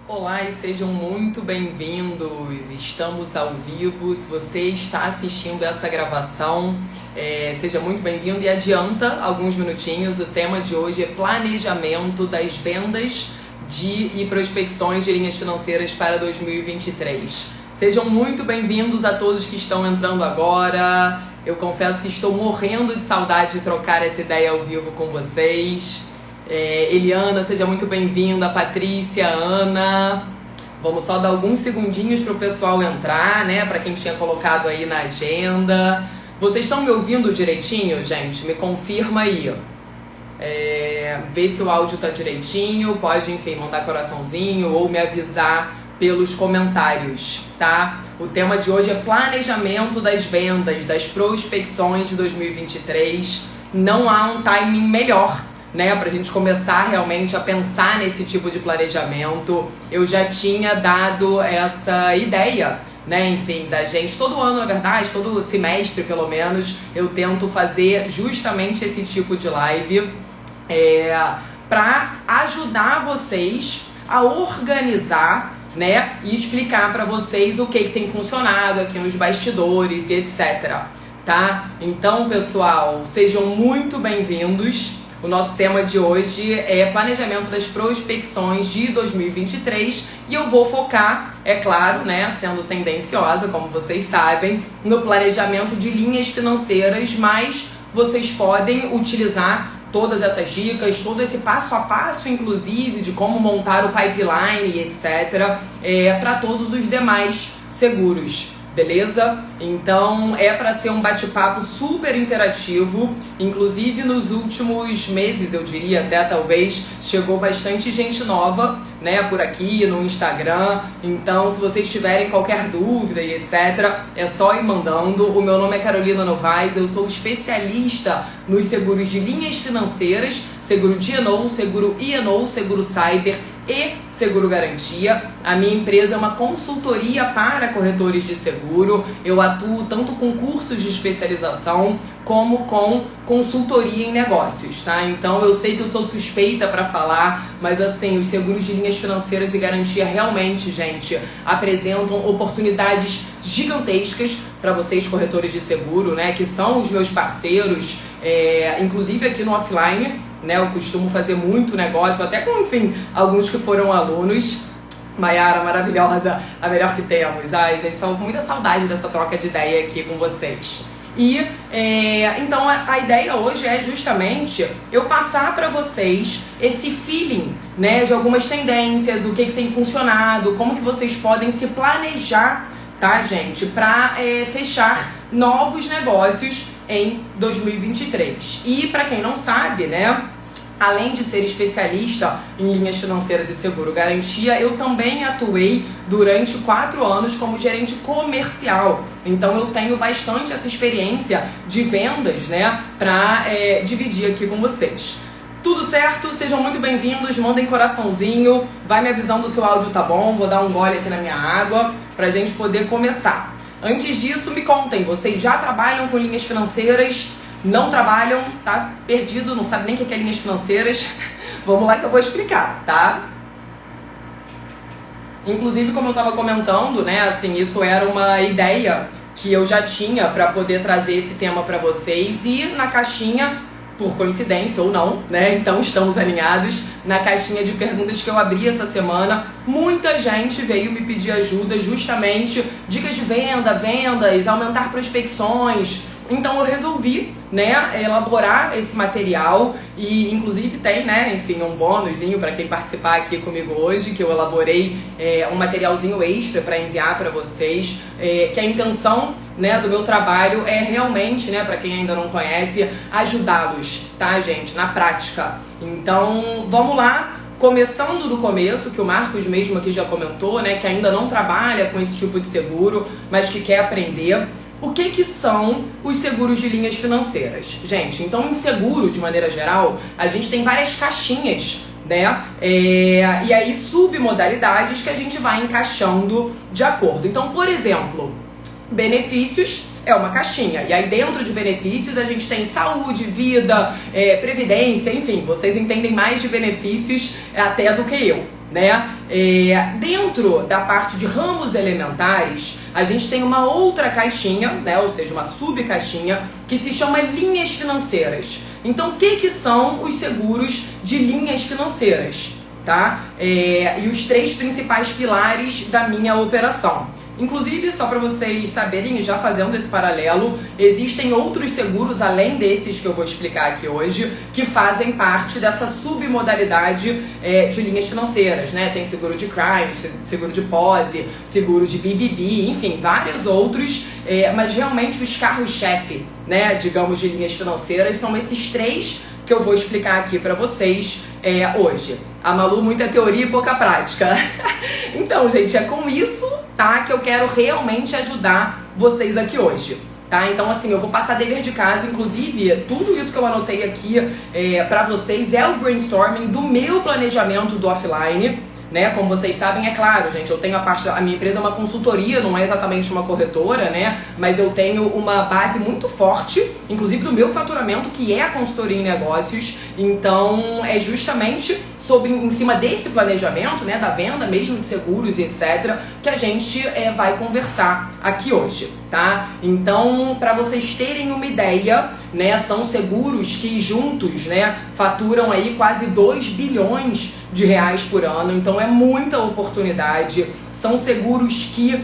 Olá e sejam muito bem-vindos, estamos ao vivo. Se você está assistindo essa gravação, seja muito bem-vindo e adianta alguns minutinhos. O tema de hoje é planejamento das vendas e prospecções de linhas financeiras para 2023. Sejam muito bem-vindos a todos que estão entrando agora. Eu confesso que estou morrendo de saudade de trocar essa ideia ao vivo com vocês. Eliana, seja muito bem-vinda. Patrícia, Ana. Vamos só dar alguns segundinhos para o pessoal entrar, né? Para quem tinha colocado aí na agenda. Vocês estão me ouvindo direitinho, gente? Me confirma aí. Vê se o áudio tá direitinho. Pode, enfim, mandar coraçãozinho ou me avisar pelos comentários, tá? O tema de hoje é planejamento das vendas, das prospecções de 2023. Não há um timing melhor, né, pra gente começar realmente a pensar nesse tipo de planejamento. Eu já tinha dado essa ideia, né, enfim, da gente, todo ano, na verdade, todo semestre pelo menos, eu tento fazer justamente esse tipo de live pra ajudar vocês a organizar, né, e explicar pra vocês o que tem funcionado aqui nos bastidores e etc, tá? Então, pessoal, sejam muito bem-vindos. O nosso tema de hoje é planejamento das prospecções de 2023 e eu vou focar, é claro, né, sendo tendenciosa, como vocês sabem, no planejamento de linhas financeiras, mas vocês podem utilizar todas essas dicas, todo esse passo a passo, inclusive, de como montar o pipeline e etc, para todos os demais seguros. Beleza? Então é para ser um bate-papo super interativo. Inclusive nos últimos meses, eu diria até talvez, chegou bastante gente nova, né, por aqui no Instagram. Então se vocês tiverem qualquer dúvida e etc, é só ir mandando. O meu nome é Carolina Novaes, eu sou especialista nos seguros de linhas financeiras, seguro D&O, seguro E&O, seguro cyber e seguro garantia. A minha empresa é uma consultoria para corretores de seguro. Eu atuo tanto com cursos de especialização como com consultoria em negócios, tá? Então eu sei que eu sou suspeita para falar, mas assim, os seguros de linhas financeiras e garantia realmente, gente, apresentam oportunidades gigantescas para vocês corretores de seguro, né, que são os meus parceiros, inclusive aqui no offline, né, eu costumo fazer muito negócio, até com, enfim, alguns que foram alunos. Maiara, maravilhosa, a melhor que temos. Ai, gente, estava com muita saudade dessa troca de ideia aqui com vocês. E, então, a ideia hoje é justamente eu passar para vocês esse feeling, né, de algumas tendências, o que tem funcionado, como que vocês podem se planejar, tá, gente, para fechar novos negócios em 2023. E para quem não sabe, né, além de ser especialista em linhas financeiras e seguro garantia, eu também atuei durante 4 anos como gerente comercial. Então eu tenho bastante essa experiência de vendas, né, para dividir aqui com vocês. Tudo certo? Sejam muito bem-vindos, mandem coraçãozinho, vai me avisando se o áudio tá bom, vou dar um gole aqui na minha água pra gente poder começar. Antes disso, me contem, vocês já trabalham com linhas financeiras? Não trabalham? Tá perdido, não sabe nem o que é linhas financeiras? Vamos lá que eu vou explicar, tá? Inclusive, como eu tava comentando, né, assim, isso era uma ideia que eu já tinha para poder trazer esse tema para vocês e na caixinha, por coincidência ou não, né, então estamos alinhados, na caixinha de perguntas que eu abri essa semana, muita gente veio me pedir ajuda, justamente dicas de venda, vendas, aumentar prospecções. Então eu resolvi, né, elaborar esse material e inclusive tem, né, enfim, um bônusinho para quem participar aqui comigo hoje, que eu elaborei um materialzinho extra para enviar para vocês, que a intenção, né, do meu trabalho é realmente, né, para quem ainda não conhece, ajudá-los, tá, gente, na prática. Então vamos lá. Começando do começo, que o Marcos mesmo aqui já comentou, né, que ainda não trabalha com esse tipo de seguro, mas que quer aprender. O que são os seguros de linhas financeiras? Gente, então em seguro, de maneira geral, a gente tem várias caixinhas, né? E aí submodalidades que a gente vai encaixando de acordo. Então, por exemplo, benefícios é uma caixinha. E aí dentro de benefícios a gente tem saúde, vida, previdência, enfim, vocês entendem mais de benefícios até do que eu, né? Dentro da parte de ramos elementares, a gente tem uma outra caixinha, né? Ou seja, uma subcaixinha que se chama linhas financeiras. Então, o que são os seguros de linhas financeiras, tá? E os 3 principais pilares da minha operação. Inclusive, só para vocês saberem, já fazendo esse paralelo, existem outros seguros além desses que eu vou explicar aqui hoje, que fazem parte dessa submodalidade de linhas financeiras, né? Tem seguro de crime, seguro de pose, seguro de BBB, enfim, vários outros, mas realmente os carros-chefe, né, digamos, de linhas financeiras são esses 3 que eu vou explicar aqui para vocês hoje. A Malu, muita teoria e pouca prática. Então, gente, é com isso, tá, que eu quero realmente ajudar vocês aqui hoje, tá? Então, assim, eu vou passar dever de casa, inclusive, tudo isso que eu anotei aqui pra vocês é o brainstorming do meu planejamento do offline, né? Como vocês sabem, é claro, gente, eu tenho a minha empresa é uma consultoria, não é exatamente uma corretora, né? Mas eu tenho uma base muito forte, inclusive do meu faturamento, que é a consultoria em negócios. Então, é justamente em cima desse planejamento, né, da venda mesmo de seguros e etc, que a gente vai conversar aqui hoje, tá? Então, para vocês terem uma ideia, né, são seguros que juntos, né, faturam aí quase 2 bilhões de reais por ano, então é muita oportunidade. São seguros que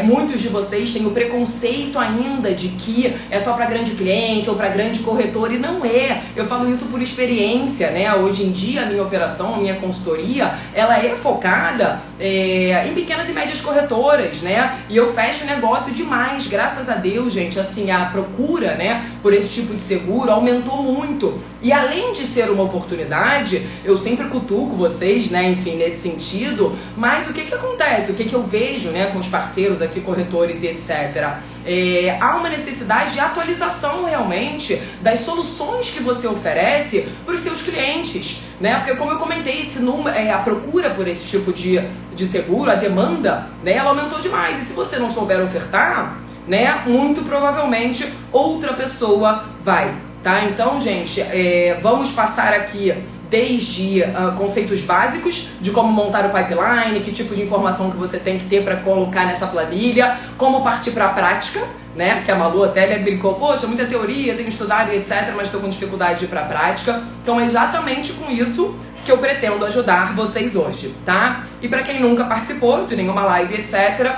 muitos de vocês têm o preconceito ainda de que é só para grande cliente ou para grande corretor, e não é. Eu falo isso por experiência, né? Hoje em dia a minha operação, a minha consultoria, ela é focada em pequenas e médias corretoras, né? E eu fecho negócio demais, graças a Deus, gente. Assim, a procura, né, por esse tipo de seguro aumentou muito. E além de ser uma oportunidade, eu sempre cutuco vocês, né, enfim, nesse sentido, mas o que acontece? O que eu vejo, né, com os parceiros aqui, corretores e etc. Há uma necessidade de atualização realmente das soluções que você oferece para os seus clientes, né? Porque, como eu comentei, a procura por esse tipo de seguro, a demanda, né, ela aumentou demais. E se você não souber ofertar, né, muito provavelmente outra pessoa vai, tá? Então, gente, vamos passar aqui desde conceitos básicos de como montar o pipeline, que tipo de informação que você tem que ter para colocar nessa planilha, como partir para a prática, né? Que a Malu até brincou, poxa, muita teoria, tenho estudado e etc, mas estou com dificuldade de ir para a prática. Então é exatamente com isso que eu pretendo ajudar vocês hoje, tá? E para quem nunca participou de nenhuma live, etc,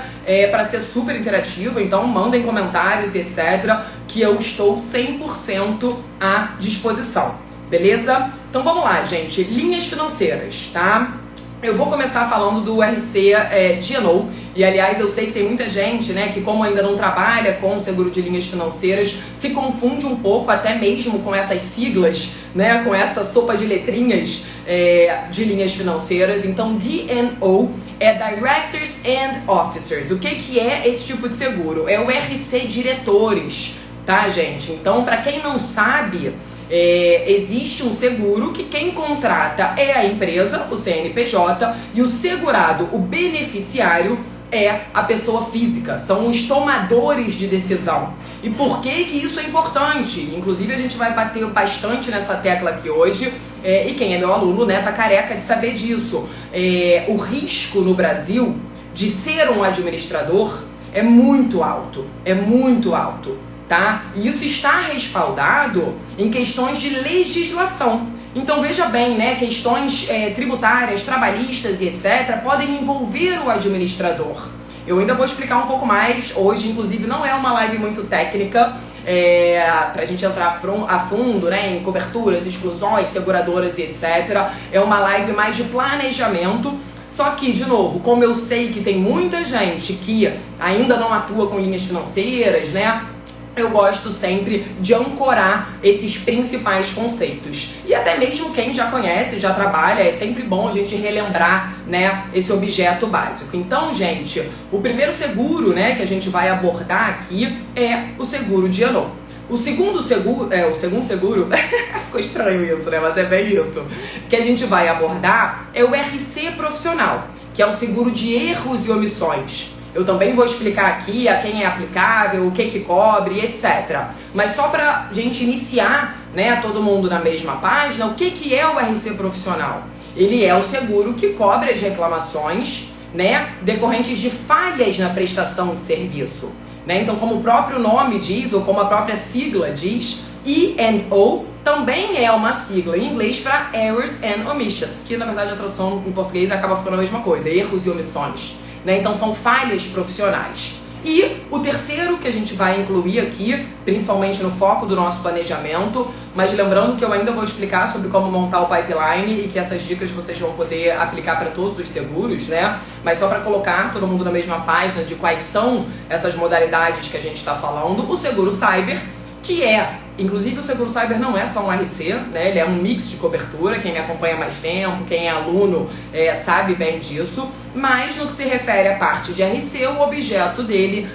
para ser super interativo, então mandem comentários e etc, que eu estou 100% à disposição. Beleza? Então vamos lá, gente. Linhas financeiras, tá? Eu vou começar falando do RC D&O. E aliás, eu sei que tem muita gente, né, que como ainda não trabalha com seguro de linhas financeiras, se confunde um pouco até mesmo com essas siglas, né, com essa sopa de letrinhas de linhas financeiras. Então, D&O é Directors and Officers. O que é esse tipo de seguro? É o RC Diretores, tá, gente? Então, para quem não sabe, existe um seguro que quem contrata é a empresa, o CNPJ, e o segurado, o beneficiário, é a pessoa física, são os tomadores de decisão. E por que isso é importante? Inclusive a gente vai bater bastante nessa tecla aqui hoje, e quem é meu aluno, né, tá careca de saber disso. O risco no Brasil de ser um administrador é muito alto, tá? E isso está respaldado em questões de legislação. Então veja bem, né, questões tributárias, trabalhistas e etc. podem envolver o administrador. Eu ainda vou explicar um pouco mais hoje, inclusive não é uma live muito técnica, pra gente entrar a fundo, né, em coberturas, exclusões, seguradoras e etc. É uma live mais de planejamento. Só que, de novo, como eu sei que tem muita gente que ainda não atua com linhas financeiras, né, eu gosto sempre de ancorar esses principais conceitos. E até mesmo quem já conhece, já trabalha, é sempre bom a gente relembrar, né, esse objeto básico. Então, gente, o primeiro seguro, né, que a gente vai abordar aqui é o seguro D&O. O segundo seguro, ficou estranho isso, né, mas é bem isso, que a gente vai abordar é o RC profissional, que é o seguro de erros e omissões. Eu também vou explicar aqui a quem é aplicável, o que cobre, etc. Mas só pra gente iniciar, né, todo mundo na mesma página, o que é o RC profissional? Ele é o seguro que cobre as reclamações, né, decorrentes de falhas na prestação de serviço. Né? Então, como o próprio nome diz, ou como a própria sigla diz, E&O também é uma sigla em inglês para Errors and Omissions, que na verdade a tradução em português acaba ficando a mesma coisa, erros e omissões. Né? Então são falhas profissionais. E o terceiro que a gente vai incluir aqui, principalmente no foco do nosso planejamento, mas lembrando que eu ainda vou explicar sobre como montar o pipeline e que essas dicas vocês vão poder aplicar para todos os seguros, né? Mas só para colocar todo mundo na mesma página de quais são essas modalidades que a gente está falando, o seguro cyber, que é, inclusive o seguro cyber não é só um RC, né? Ele é um mix de cobertura, quem me acompanha há mais tempo, quem é aluno sabe bem disso, mas no que se refere à parte de RC, o objeto dele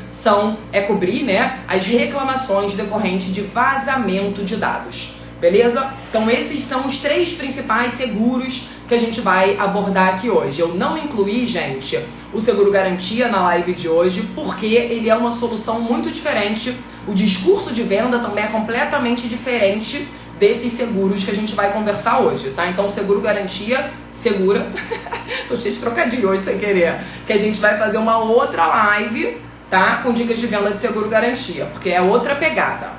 é cobrir, né, as reclamações decorrentes de vazamento de dados. Beleza? Então esses são os 3 principais seguros que a gente vai abordar aqui hoje. Eu não incluí, gente, o seguro garantia na live de hoje porque ele é uma solução muito diferente. O discurso de venda também é completamente diferente desses seguros que a gente vai conversar hoje, tá? Então, seguro garantia, segura. Tô cheio de trocadilho hoje sem querer. Que a gente vai fazer uma outra live, tá? Com dicas de venda de seguro garantia, porque é outra pegada.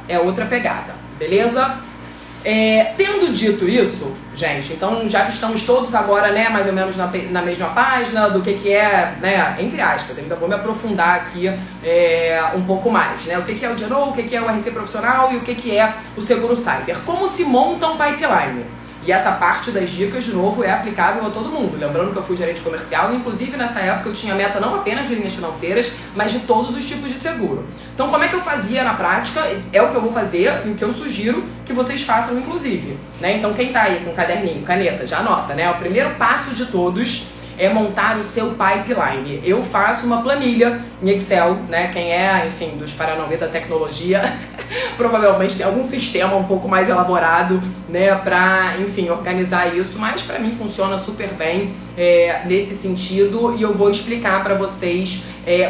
Beleza? Tendo dito isso, gente, então já que estamos todos agora, né, mais ou menos na mesma página do que é, né, entre aspas, ainda vou me aprofundar aqui um pouco mais, né, o que é o DNO, o que é o RC profissional e o que é o seguro cyber. Como se monta um pipeline? E essa parte das dicas, de novo, é aplicável a todo mundo. Lembrando que eu fui gerente comercial, inclusive nessa época eu tinha meta não apenas de linhas financeiras, mas de todos os tipos de seguro. Então como é que eu fazia na prática? É o que eu vou fazer e o que eu sugiro que vocês façam, inclusive. Né? Então quem tá aí com caderninho, caneta, já anota, né? O primeiro passo de todos é montar o seu pipeline. Eu faço uma planilha em Excel, né? Quem é, enfim, dos Paranauê da tecnologia, provavelmente tem algum sistema um pouco mais elaborado, né? Pra, enfim, organizar isso, mas pra mim funciona super bem nesse sentido e eu vou explicar pra vocês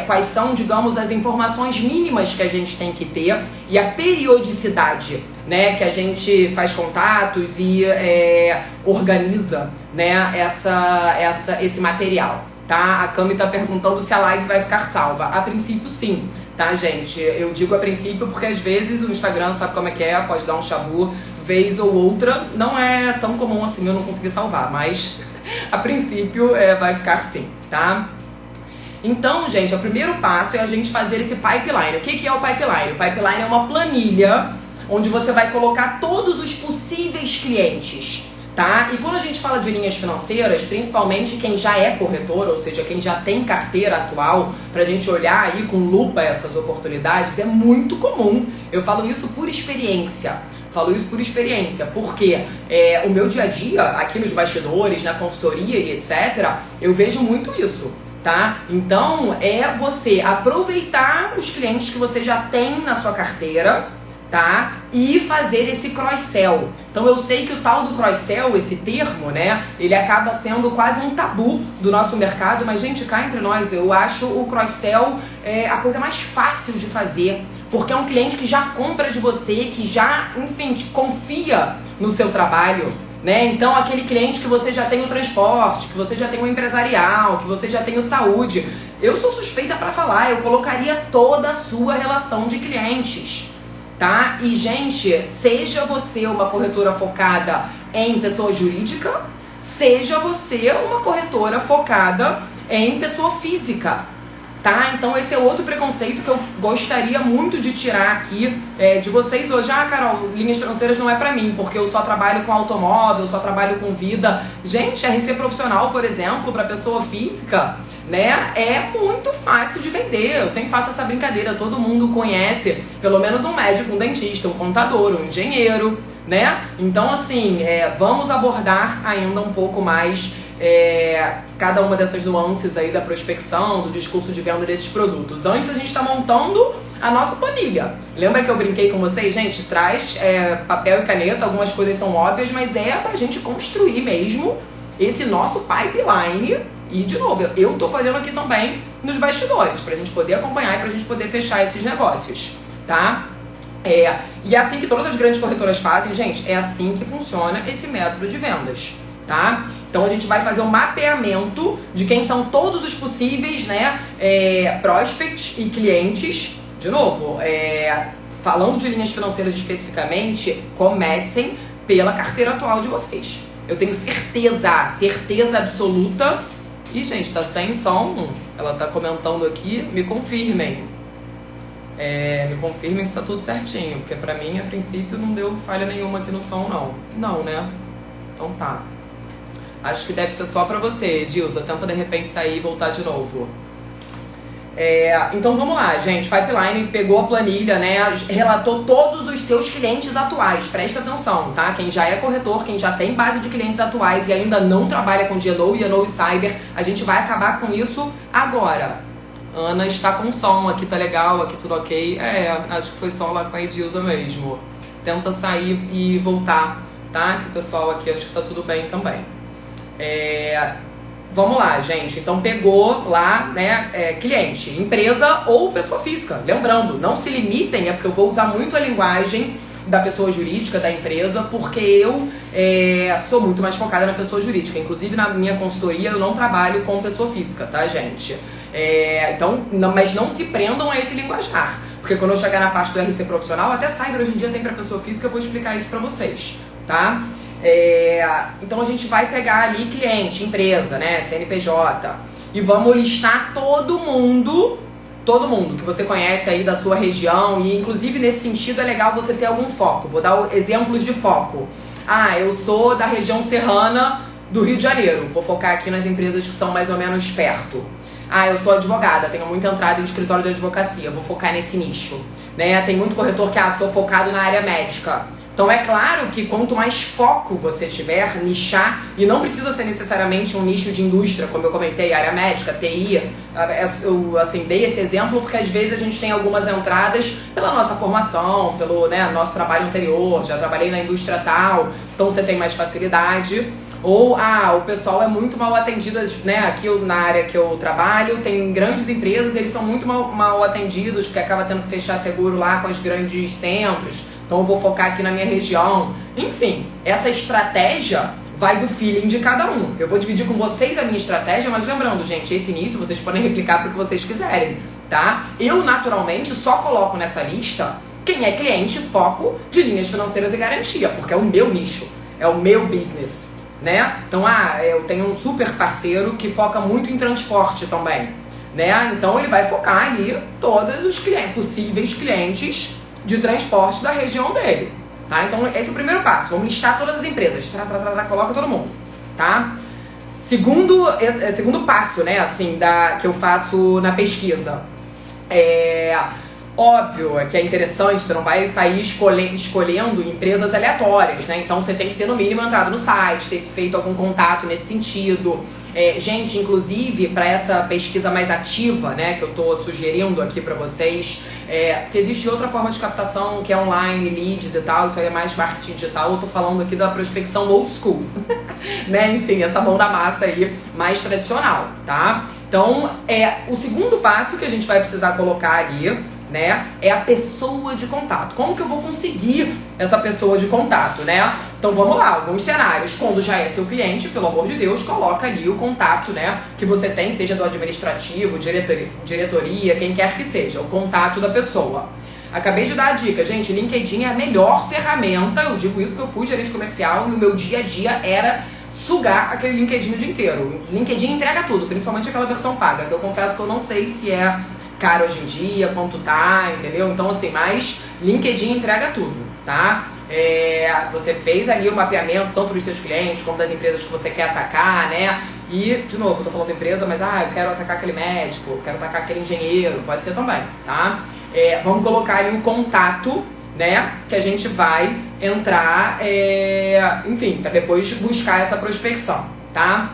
quais são, digamos, as informações mínimas que a gente tem que ter e a periodicidade, né, que a gente faz contatos e organiza, né, esse material, tá? A Cami tá perguntando se a live vai ficar salva. A princípio, sim, tá, gente? Eu digo a princípio porque às vezes o Instagram sabe como é que é, pode dar um chabu, vez ou outra, não é tão comum assim eu não conseguir salvar, mas a princípio vai ficar sim, tá? Então, gente, o primeiro passo é a gente fazer esse pipeline. O que é o pipeline? O pipeline é uma planilha onde você vai colocar todos os possíveis clientes, tá? E quando a gente fala de linhas financeiras, principalmente quem já é corretor, ou seja, quem já tem carteira atual, pra gente olhar aí com lupa essas oportunidades, é muito comum. Eu falo isso por experiência. Porque o meu dia a dia, aqui nos bastidores, na consultoria e etc., eu vejo muito isso. Tá? Então, você aproveitar os clientes que você já tem na sua carteira, tá? E fazer esse cross-sell. Então, eu sei que o tal do cross-sell, esse termo, né? Ele acaba sendo quase um tabu do nosso mercado, mas, gente, cá entre nós, eu acho o cross-sell a coisa mais fácil de fazer, porque é um cliente que já compra de você, que já, enfim, confia no seu trabalho. Né? Então aquele cliente que você já tem o transporte, que você já tem o empresarial, que você já tem o saúde, eu sou suspeita para falar, eu colocaria toda a sua relação de clientes, tá? E gente, seja você uma corretora focada em pessoa jurídica, seja você uma corretora focada em pessoa física, tá? Então esse é outro preconceito que eu gostaria muito de tirar aqui de vocês hoje. Ah, Carol, linhas financeiras não é pra mim, porque eu só trabalho com automóvel, só trabalho com vida. Gente, RC profissional, por exemplo, pra pessoa física, né, é muito fácil de vender. Eu sempre faço essa brincadeira, todo mundo conhece pelo menos um médico, um dentista, um contador, um engenheiro, né? Então assim, vamos abordar ainda um pouco mais cada uma dessas nuances aí da prospecção, do discurso de venda desses produtos. Antes a gente está montando a nossa planilha. Lembra que eu brinquei com vocês? Gente, traz papel e caneta, algumas coisas são óbvias, mas pra gente construir mesmo esse nosso pipeline E, de novo, eu tô fazendo aqui também nos bastidores, pra gente poder acompanhar e pra gente poder fechar esses negócios, tá? E é assim que todas as grandes corretoras fazem, gente, é assim que funciona esse método de vendas, tá? Então a gente vai fazer um mapeamento de quem são todos os possíveis, né, prospects e clientes. De novo, falando de linhas financeiras especificamente, comecem pela carteira atual de vocês. Eu tenho certeza absoluta. E, gente, tá sem som. Ela tá comentando aqui, me confirmem. Me confirmem se tá tudo certinho, porque pra mim, a princípio, não deu falha nenhuma aqui no som, não. Não, né? Então tá. Acho que deve ser só pra você, Dilza. Tenta, de repente, sair e voltar de novo. Então vamos lá, gente. Pipeline pegou a planilha, né? Relatou todos os seus clientes atuais. Presta atenção, tá? Quem já é corretor, quem já tem base de clientes atuais e ainda não trabalha com GNO e Cyber, a gente vai acabar com isso agora. Ana está com som, aqui tá legal, aqui tudo ok. Acho que foi só lá com a Edilza mesmo. Tenta sair e voltar, tá? Que o pessoal aqui acho que tá tudo bem também. Vamos lá, gente. Então pegou lá, né, cliente, empresa ou pessoa física. Lembrando, não se limitem, porque eu vou usar muito a linguagem da pessoa jurídica, da empresa, porque eu sou muito mais focada na pessoa jurídica. Inclusive na minha consultoria eu não trabalho com pessoa física, tá, gente? Então, mas não se prendam a esse linguajar, porque quando eu chegar na parte do RC profissional, até Cyber hoje em dia tem para pessoa física, eu vou explicar isso para vocês, tá? Então a gente vai pegar ali cliente, empresa, né, CNPJ, e vamos listar todo mundo que você conhece aí da sua região, e inclusive nesse sentido é legal você ter algum foco. Vou dar exemplos de foco. Eu sou da região serrana do Rio de Janeiro, vou focar aqui nas empresas que são mais ou menos perto. Eu sou advogada, tenho muita entrada em escritório de advocacia, vou focar nesse nicho, né? Tem muito corretor que sou focado na área médica. Então é claro que quanto mais foco você tiver, nichar, e não precisa ser necessariamente um nicho de indústria, como eu comentei, área médica, TI, eu assim, dei esse exemplo porque às vezes a gente tem algumas entradas pela nossa formação, pelo nosso trabalho anterior, já trabalhei na indústria tal, então você tem mais facilidade. Ou, o pessoal é muito mal atendido, né? Aqui na área que eu trabalho, tem grandes empresas, eles são muito mal atendidos, porque acaba tendo que fechar seguro lá com os grandes centros. Então eu vou focar aqui na minha região. Enfim, essa estratégia vai do feeling de cada um. Eu vou dividir com vocês a minha estratégia, mas lembrando, gente, esse início vocês podem replicar para o que vocês quiserem, tá? Eu, naturalmente, só coloco nessa lista quem é cliente, foco de linhas financeiras e garantia, porque é o meu nicho, é o meu business, né? Então, eu tenho um super parceiro que foca muito em transporte também, né? Então ele vai focar ali todos os possíveis clientes de transporte da região dele, tá? Então esse é o primeiro passo, vamos listar todas as empresas, coloca todo mundo, tá? Segundo passo, né, assim, que eu faço na pesquisa, óbvio que é interessante, você não vai sair escolhendo empresas aleatórias, né? Então você tem que ter no mínimo entrado no site, ter feito algum contato nesse sentido. Gente, inclusive, para essa pesquisa mais ativa, né, que eu tô sugerindo aqui para vocês, porque existe outra forma de captação que é online, leads e tal, isso aí é mais marketing digital, eu tô falando aqui da prospecção old school, né, enfim, essa mão da massa aí mais tradicional, tá? Então, o segundo passo que a gente vai precisar colocar ali, né, é a pessoa de contato. Como que eu vou conseguir essa pessoa de contato, né? Então vamos lá, alguns cenários. Quando já é seu cliente, pelo amor de Deus, coloca ali o contato, né, que você tem, seja do administrativo, diretoria, quem quer que seja, o contato da pessoa. Acabei de dar a dica, gente, LinkedIn é a melhor ferramenta, eu digo isso porque eu fui gerente comercial e o meu dia a dia era sugar aquele LinkedIn o dia inteiro. LinkedIn entrega tudo, principalmente aquela versão paga, que eu confesso que eu não sei se é caro hoje em dia, quanto tá, entendeu? Então assim, mas LinkedIn entrega tudo, tá? Você fez ali o mapeamento tanto dos seus clientes como das empresas que você quer atacar, né? E, de novo, eu tô falando de empresa, mas eu quero atacar aquele médico, quero atacar aquele engenheiro, pode ser também, tá? Vamos colocar ali o contato, né? Que a gente vai entrar, enfim, para depois buscar essa prospecção, tá?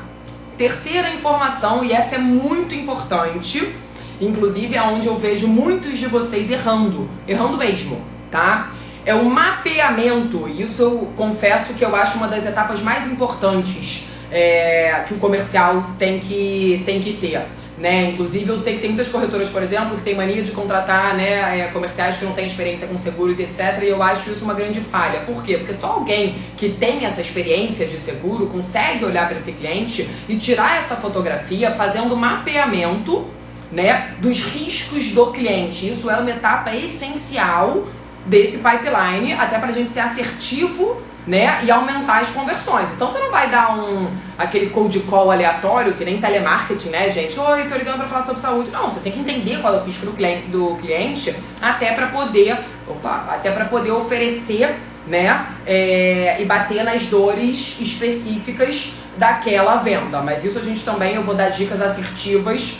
Terceira informação, e essa é muito importante, inclusive é onde eu vejo muitos de vocês errando mesmo, tá? É o mapeamento, e isso eu confesso que eu acho uma das etapas mais importantes que o comercial tem que ter. Né? Inclusive eu sei que tem muitas corretoras, por exemplo, que tem mania de contratar, né, comerciais que não têm experiência com seguros e etc. E eu acho isso uma grande falha. Por quê? Porque só alguém que tem essa experiência de seguro consegue olhar para esse cliente e tirar essa fotografia fazendo mapeamento, né, dos riscos do cliente. Isso é uma etapa essencial desse pipeline, até para a gente ser assertivo, né, e aumentar as conversões. Então você não vai dar aquele cold call aleatório, que nem telemarketing, né, gente? Oi, tô ligando para falar sobre saúde. Não, você tem que entender qual é o risco do cliente até para poder oferecer, né, e bater nas dores específicas daquela venda. Mas isso eu vou dar dicas assertivas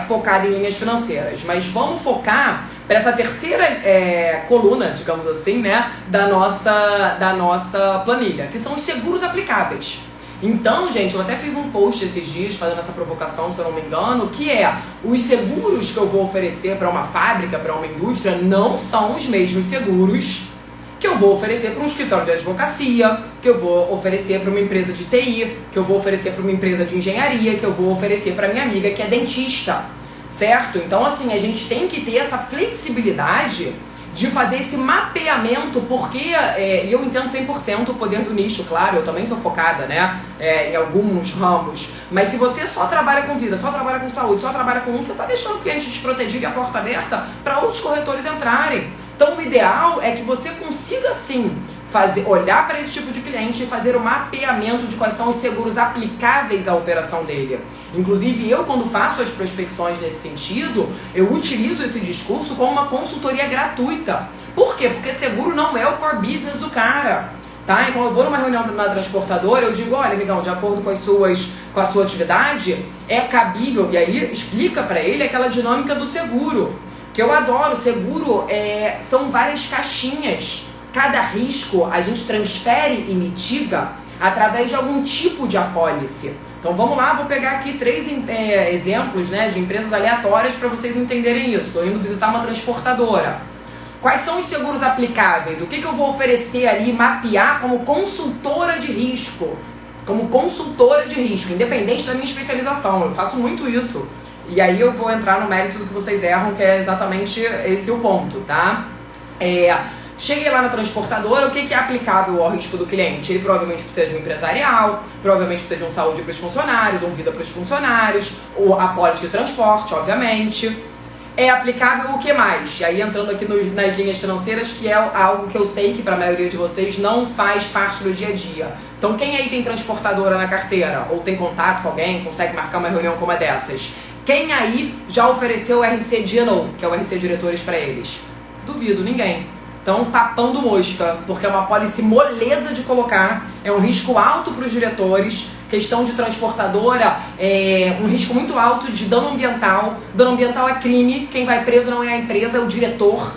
focado em linhas financeiras. Mas vamos focar para essa terceira coluna, digamos assim, né, da nossa planilha, que são os seguros aplicáveis. Então, gente, eu até fiz um post esses dias fazendo essa provocação, se eu não me engano, que os seguros que eu vou oferecer para uma fábrica, para uma indústria, não são os mesmos seguros que eu vou oferecer para um escritório de advocacia, que eu vou oferecer para uma empresa de TI, que eu vou oferecer para uma empresa de engenharia, que eu vou oferecer para minha amiga que é dentista, certo? Então, assim, a gente tem que ter essa flexibilidade de fazer esse mapeamento, porque eu entendo 100% o poder do nicho, claro, eu também sou focada, né, em alguns ramos, mas se você só trabalha com vida, só trabalha com saúde, só trabalha com você está deixando o cliente desprotegido e a porta aberta para outros corretores entrarem. Então o ideal é que você consiga sim olhar para esse tipo de cliente e fazer o mapeamento de quais são os seguros aplicáveis à operação dele. Inclusive eu, quando faço as prospecções nesse sentido, eu utilizo esse discurso como uma consultoria gratuita. Por quê? Porque seguro não é o core business do cara. Tá? Então eu vou numa reunião na transportadora, eu digo, olha, amigão, de acordo com a sua atividade, é cabível, e aí explica para ele aquela dinâmica do seguro. Que eu adoro, seguro são várias caixinhas. Cada risco a gente transfere e mitiga através de algum tipo de apólice. Então vamos lá, vou pegar aqui 3 exemplos, né, de empresas aleatórias para vocês entenderem isso. Estou indo visitar uma transportadora. Quais são os seguros aplicáveis? O que eu vou oferecer ali, mapear como consultora de risco? Como consultora de risco, independente da minha especialização. Eu faço muito isso. E aí eu vou entrar no mérito do que vocês erram, que é exatamente esse o ponto, tá? Cheguei lá na transportadora, o que é aplicável ao risco do cliente? Ele provavelmente precisa de um empresarial, provavelmente precisa de um saúde para os funcionários, um vida para os funcionários, ou apólice de transporte, obviamente. É aplicável o que mais? E aí entrando aqui nas linhas financeiras, que é algo que eu sei que para a maioria de vocês não faz parte do dia a dia. Então quem aí tem transportadora na carteira, ou tem contato com alguém, consegue marcar uma reunião como uma dessas? Quem aí já ofereceu o RC DNO, que é o RC Diretores para eles? Duvido, ninguém. Então, papando mosca, porque é uma apólice moleza de colocar, é um risco alto para os diretores, questão de transportadora, um risco muito alto de dano ambiental. Dano ambiental é crime, quem vai preso não é a empresa, é o diretor.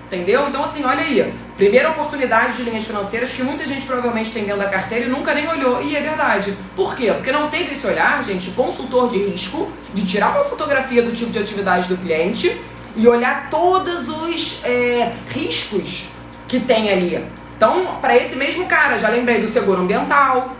Entendeu? Então, assim, olha aí. Primeira oportunidade de linhas financeiras que muita gente provavelmente tem dentro da carteira e nunca nem olhou. E é verdade. Por quê? Porque não teve esse olhar, gente, consultor de risco, de tirar uma fotografia do tipo de atividade do cliente e olhar todos os riscos que tem ali. Então, para esse mesmo cara, já lembrei do seguro ambiental,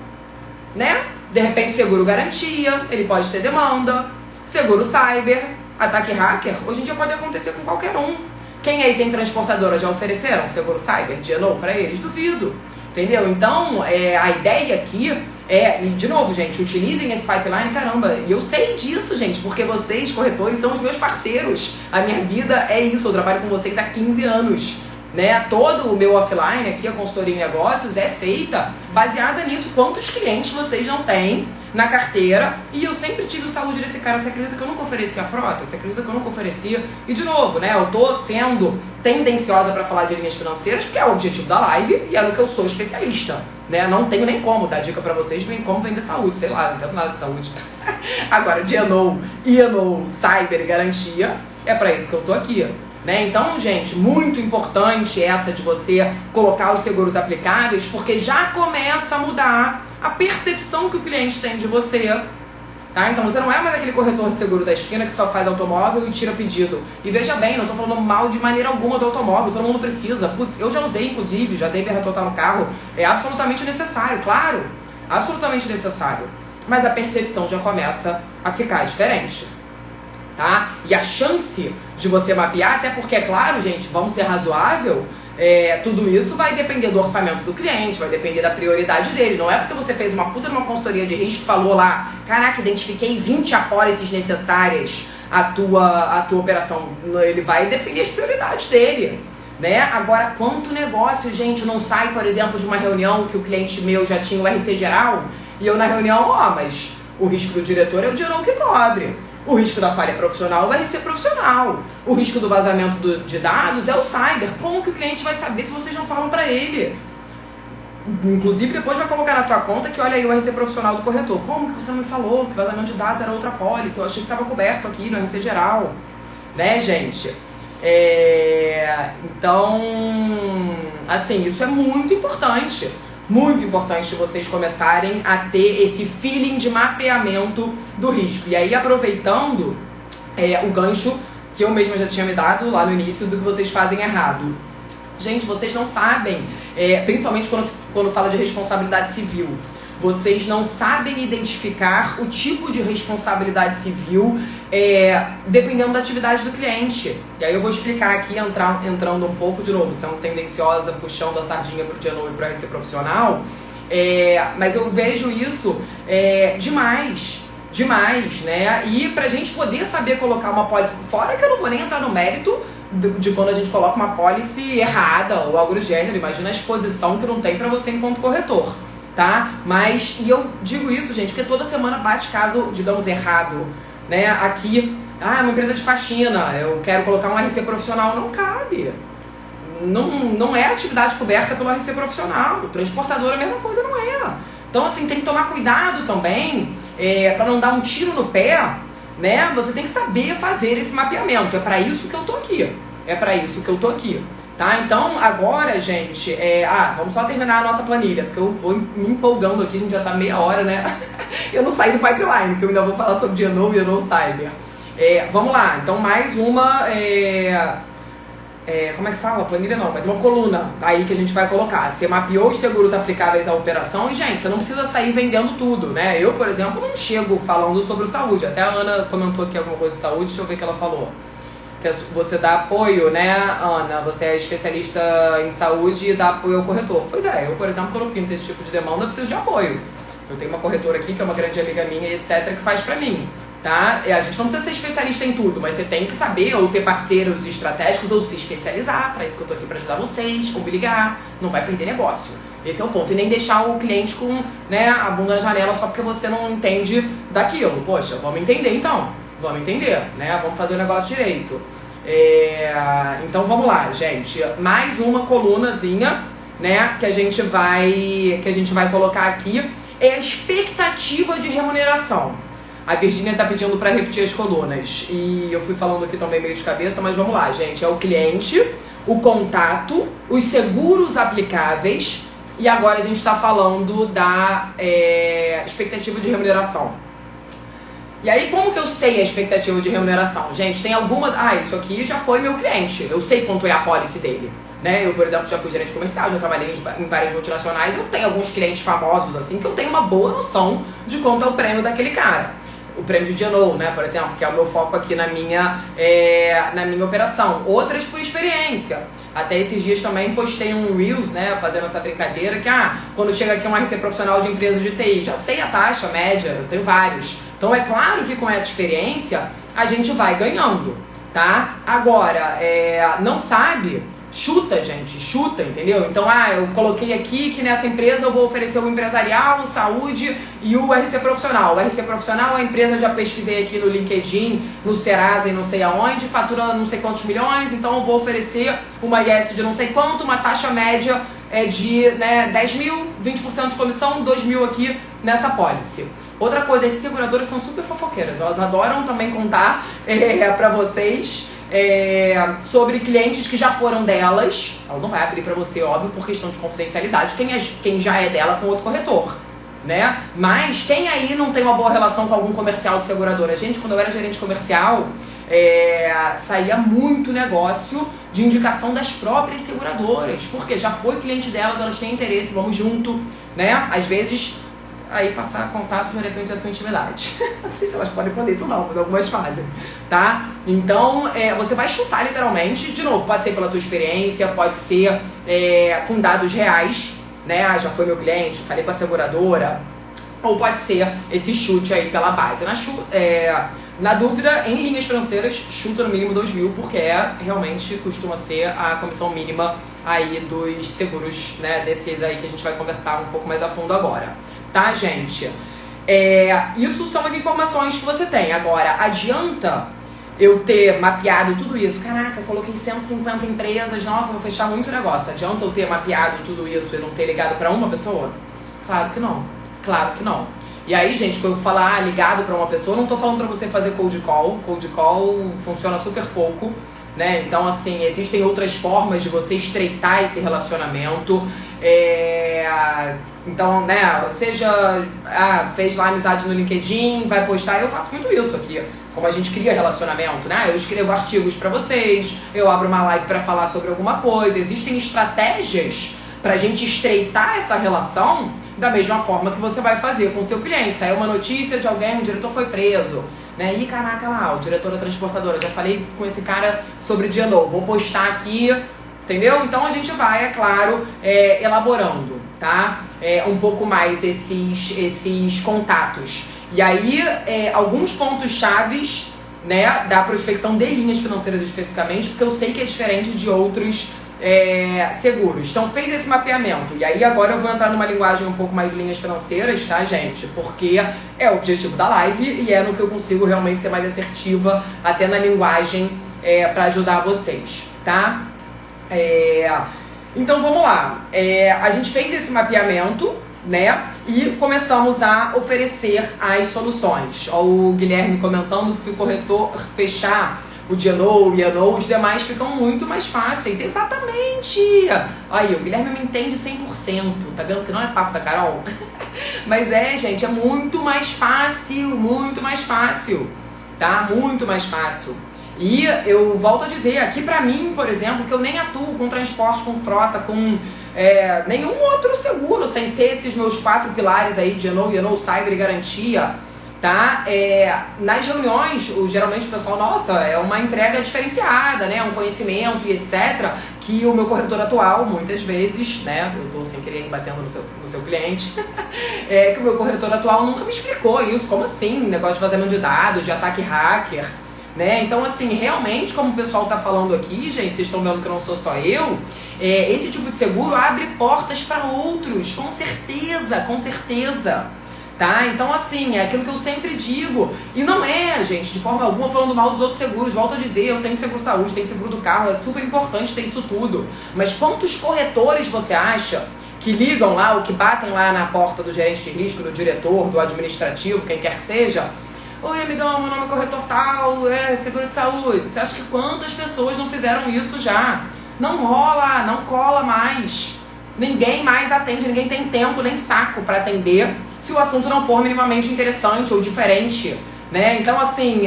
né? De repente, seguro garantia, ele pode ter demanda. Seguro cyber, ataque hacker, hoje em dia pode acontecer com qualquer um. Quem aí tem transportadora já ofereceram seguro cyber, DNO para eles? Duvido. Entendeu? Então, a ideia aqui e de novo, gente, utilizem esse pipeline, caramba, e eu sei disso, gente, porque vocês, corretores, são os meus parceiros. A minha vida é isso, eu trabalho com vocês há 15 anos. Né? Todo o meu offline aqui, a consultoria em negócios, é feita baseada nisso. Quantos clientes vocês não têm na carteira? E eu sempre tive o saúde desse cara. Você acredita que eu nunca ofereci a frota? Você acredita que eu nunca oferecia? E de novo, né? Eu tô sendo tendenciosa para falar de linhas financeiras, porque é o objetivo da live e é no que eu sou especialista. Né? Não tenho nem como dar dica para vocês de como vender saúde. Sei lá, não entendo nada de saúde. Agora, DNO, INO, cyber e garantia, é para isso que eu tô aqui. Né? Então, gente, muito importante essa de você colocar os seguros aplicáveis, porque já começa a mudar a percepção que o cliente tem de você. Tá? Então você não é mais aquele corretor de seguro da esquina que só faz automóvel e tira pedido. E veja bem, não estou falando mal de maneira alguma do automóvel, todo mundo precisa. Putz, eu já usei, inclusive, já dei BR total no carro, é absolutamente necessário, claro. absolutamente necessário. Mas a percepção já começa a ficar diferente, tá? E a chance de você mapear, até porque, é claro, gente, vamos ser razoável, tudo isso vai depender do orçamento do cliente, vai depender da prioridade dele. Não é porque você fez uma puta numa consultoria de risco e falou lá, caraca, identifiquei 20 apólices necessárias à tua operação. Ele vai definir as prioridades dele, né? Agora, quanto negócio, gente, não sai, por exemplo, de uma reunião que o cliente meu já tinha o RC geral e eu na reunião, mas o risco do diretor é o diretor que cobre. O risco da falha profissional vai ser profissional. O risco do vazamento de dados é o cyber. Como que o cliente vai saber se vocês não falam para ele? Inclusive, depois vai colocar na tua conta que olha aí o RC profissional do corretor. Como que você não me falou que vazamento de dados era outra pólice? Eu achei que estava coberto aqui no RC geral. Né, gente? Então, assim, isso é muito importante. Muito importante vocês começarem a ter esse feeling de mapeamento do risco. E aí, aproveitando o gancho que eu mesma já tinha me dado lá no início do que vocês fazem errado. Gente, vocês não sabem, principalmente quando fala de responsabilidade civil, vocês não sabem identificar o tipo de responsabilidade civil dependendo da atividade do cliente. E aí eu vou explicar aqui, entrando um pouco de novo, sendo tendenciosa, puxando a sardinha pro Genoa e pro RC profissional, mas eu vejo isso demais, né? E pra gente poder saber colocar uma pólice fora, que eu não vou nem entrar no mérito de quando a gente coloca uma pólice errada ou algo do gênero, imagina a exposição que não tem pra você enquanto corretor, tá? Mas, e eu digo isso, gente, porque toda semana bate caso, digamos, errado, né? Aqui, uma empresa de faxina, eu quero colocar um RC profissional, não cabe. Não é atividade coberta pelo RC profissional. O transportador é a mesma coisa, não é. Então, assim, tem que tomar cuidado também, para não dar um tiro no pé, né? Você tem que saber fazer esse mapeamento. É para isso que eu tô aqui. Tá? Então, agora, gente, vamos só terminar a nossa planilha, porque eu vou me empolgando aqui, a gente já tá meia hora, né? Eu não saí do pipeline, que eu ainda vou falar sobre Genoa e Cyber. Vamos lá, então mais uma, como é que fala? Planilha não, mas uma coluna aí que a gente vai colocar. Você mapeou os seguros aplicáveis à operação e, gente, você não precisa sair vendendo tudo, né? Eu, por exemplo, não chego falando sobre saúde. Até a Ana comentou aqui alguma coisa de saúde, deixa eu ver o que ela falou. Você dá apoio, né, Ana? Você é especialista em saúde e dá apoio ao corretor. Pois é, eu, por exemplo, quando eu pinto esse tipo de demanda, eu preciso de apoio. Eu tenho uma corretora aqui, que é uma grande amiga minha, etc., que faz pra mim, tá? A gente não precisa ser especialista em tudo, mas você tem que saber, ou ter parceiros estratégicos, ou se especializar. Pra isso que eu tô aqui pra ajudar vocês, ou me ligar. Não vai perder negócio. Esse é o ponto. E nem deixar o cliente com, né, a bunda na janela só porque você não entende daquilo. Poxa, vamos entender então. Vamos entender, né? Vamos fazer o negócio direito. Então vamos lá, gente. Mais uma colunazinha, né? Que a gente vai colocar aqui. É a expectativa de remuneração. A Virgínia tá pedindo para repetir as colunas. E eu fui falando aqui também meio de cabeça, mas vamos lá, gente. É o cliente, o contato, os seguros aplicáveis. E agora a gente está falando da expectativa de remuneração. E aí, como que eu sei a expectativa de remuneração? Gente, tem algumas... isso aqui já foi meu cliente. Eu sei quanto é a policy dele. Né? Eu, por exemplo, já fui gerente comercial, já trabalhei em várias multinacionais. Eu tenho alguns clientes famosos, assim, que eu tenho uma boa noção de quanto é o prêmio daquele cara. O prêmio de Genoa, né, por exemplo, que é o meu foco aqui na minha operação. Outras por experiência. Até esses dias também postei um Reels, né, fazendo essa brincadeira, que quando chega aqui um RC profissional de empresas de TI, já sei a taxa média, eu tenho vários. Então é claro que com essa experiência a gente vai ganhando, tá? Agora, não sabe, chuta, gente, chuta, entendeu? Então, eu coloquei aqui que nessa empresa eu vou oferecer o empresarial, o saúde e o RC profissional. O RC profissional, a empresa já pesquisei aqui no LinkedIn, no Serasa e não sei aonde, fatura não sei quantos milhões, então eu vou oferecer uma IS de não sei quanto, uma taxa média de 10 mil, 20% de comissão, 2 mil aqui nessa pólice. Outra coisa, as seguradoras são super fofoqueiras, elas adoram também contar pra vocês sobre clientes que já foram delas. Ela não vai abrir pra você, óbvio, por questão de confidencialidade, quem já é dela com outro corretor, né? Mas quem aí não tem uma boa relação com algum comercial de seguradora? Gente, quando eu era gerente comercial, saía muito negócio de indicação das próprias seguradoras, porque já foi cliente delas, elas têm interesse, vamos junto, né? Às vezes aí passar contato de repente da tua intimidade. Não sei se elas podem fazer isso não, mas algumas fazem, tá? Então, você vai chutar literalmente, de novo, pode ser pela tua experiência, pode ser com dados reais, né? Ah, já foi meu cliente, falei com a seguradora, ou pode ser esse chute aí pela base. Na dúvida, em linhas financeiras, chuta no mínimo 2.000, porque realmente costuma ser a comissão mínima aí dos seguros, né, desses aí que a gente vai conversar um pouco mais a fundo agora, tá, gente? Isso são as informações que você tem. Agora, adianta eu ter mapeado tudo isso? Caraca, eu coloquei 150 empresas, nossa, vou fechar muito negócio. Adianta eu ter mapeado tudo isso e não ter ligado para uma pessoa? Claro que não, claro que não. E aí, gente, quando eu falar ligado para uma pessoa, não tô falando para você fazer cold call. Cold call funciona super pouco, né? Então, assim, existem outras formas de você estreitar esse relacionamento. Então, né, seja, fez lá amizade no LinkedIn, vai postar, eu faço muito isso aqui. Como a gente cria relacionamento, né? Eu escrevo artigos para vocês, eu abro uma live para falar sobre alguma coisa. Existem estratégias pra gente estreitar essa relação da mesma forma que você vai fazer com o seu cliente. Saiu uma notícia de alguém, um diretor foi preso, né? Ih, caraca lá, o diretor da transportadora, já falei com esse cara sobre GNO, vou postar aqui, entendeu? Então a gente vai, é claro, elaborando, tá? Um pouco mais esses contatos. E aí, alguns pontos chaves, né, da prospecção de linhas financeiras especificamente, porque eu sei que é diferente de outros seguros. Então fez esse mapeamento. E aí agora eu vou entrar numa linguagem um pouco mais de linhas financeiras, tá, gente? Porque é o objetivo da live e é no que eu consigo realmente ser mais assertiva, até na linguagem, para ajudar vocês, tá? Então vamos lá. A gente fez esse mapeamento, né? E começamos a oferecer as soluções. Ó, o Guilherme comentando que se o corretor fechar o GNO, o IANO, os demais ficam muito mais fáceis. Exatamente! Aí, o Guilherme me entende 100%. Tá vendo que não é papo da Carol? Mas gente, é muito mais fácil, tá? Muito mais fácil. E eu volto a dizer, aqui pra mim, por exemplo, que eu nem atuo com transporte, com frota, com nenhum outro seguro, sem ser esses meus 4 pilares aí, GNO, IANO, Cyber e Garantia, tá? Nas reuniões, geralmente o pessoal, nossa, é uma entrega diferenciada, né? Um conhecimento e etc. Que o meu corretor atual, muitas vezes, né? Eu tô sem querer batendo no seu cliente, que o meu corretor atual nunca me explicou isso. Como assim? Negócio de vazamento de dados, de ataque hacker, né? Então, assim, realmente, como o pessoal tá falando aqui, gente, vocês estão vendo que não sou só eu, esse tipo de seguro abre portas para outros, com certeza, com certeza. Tá? Então, assim, é aquilo que eu sempre digo. E não gente, de forma alguma falando mal dos outros seguros. Volto a dizer, eu tenho seguro saúde, tenho seguro do carro, é super importante ter isso tudo. Mas quantos corretores você acha que ligam lá, ou que batem lá na porta do gerente de risco, do diretor, do administrativo, quem quer que seja? Oi, amigão, meu nome é corretor tal, seguro de saúde. Você acha que quantas pessoas não fizeram isso já? Não rola, não cola mais. Ninguém mais atende, ninguém tem tempo nem saco para atender se o assunto não for minimamente interessante ou diferente, né? Então, assim,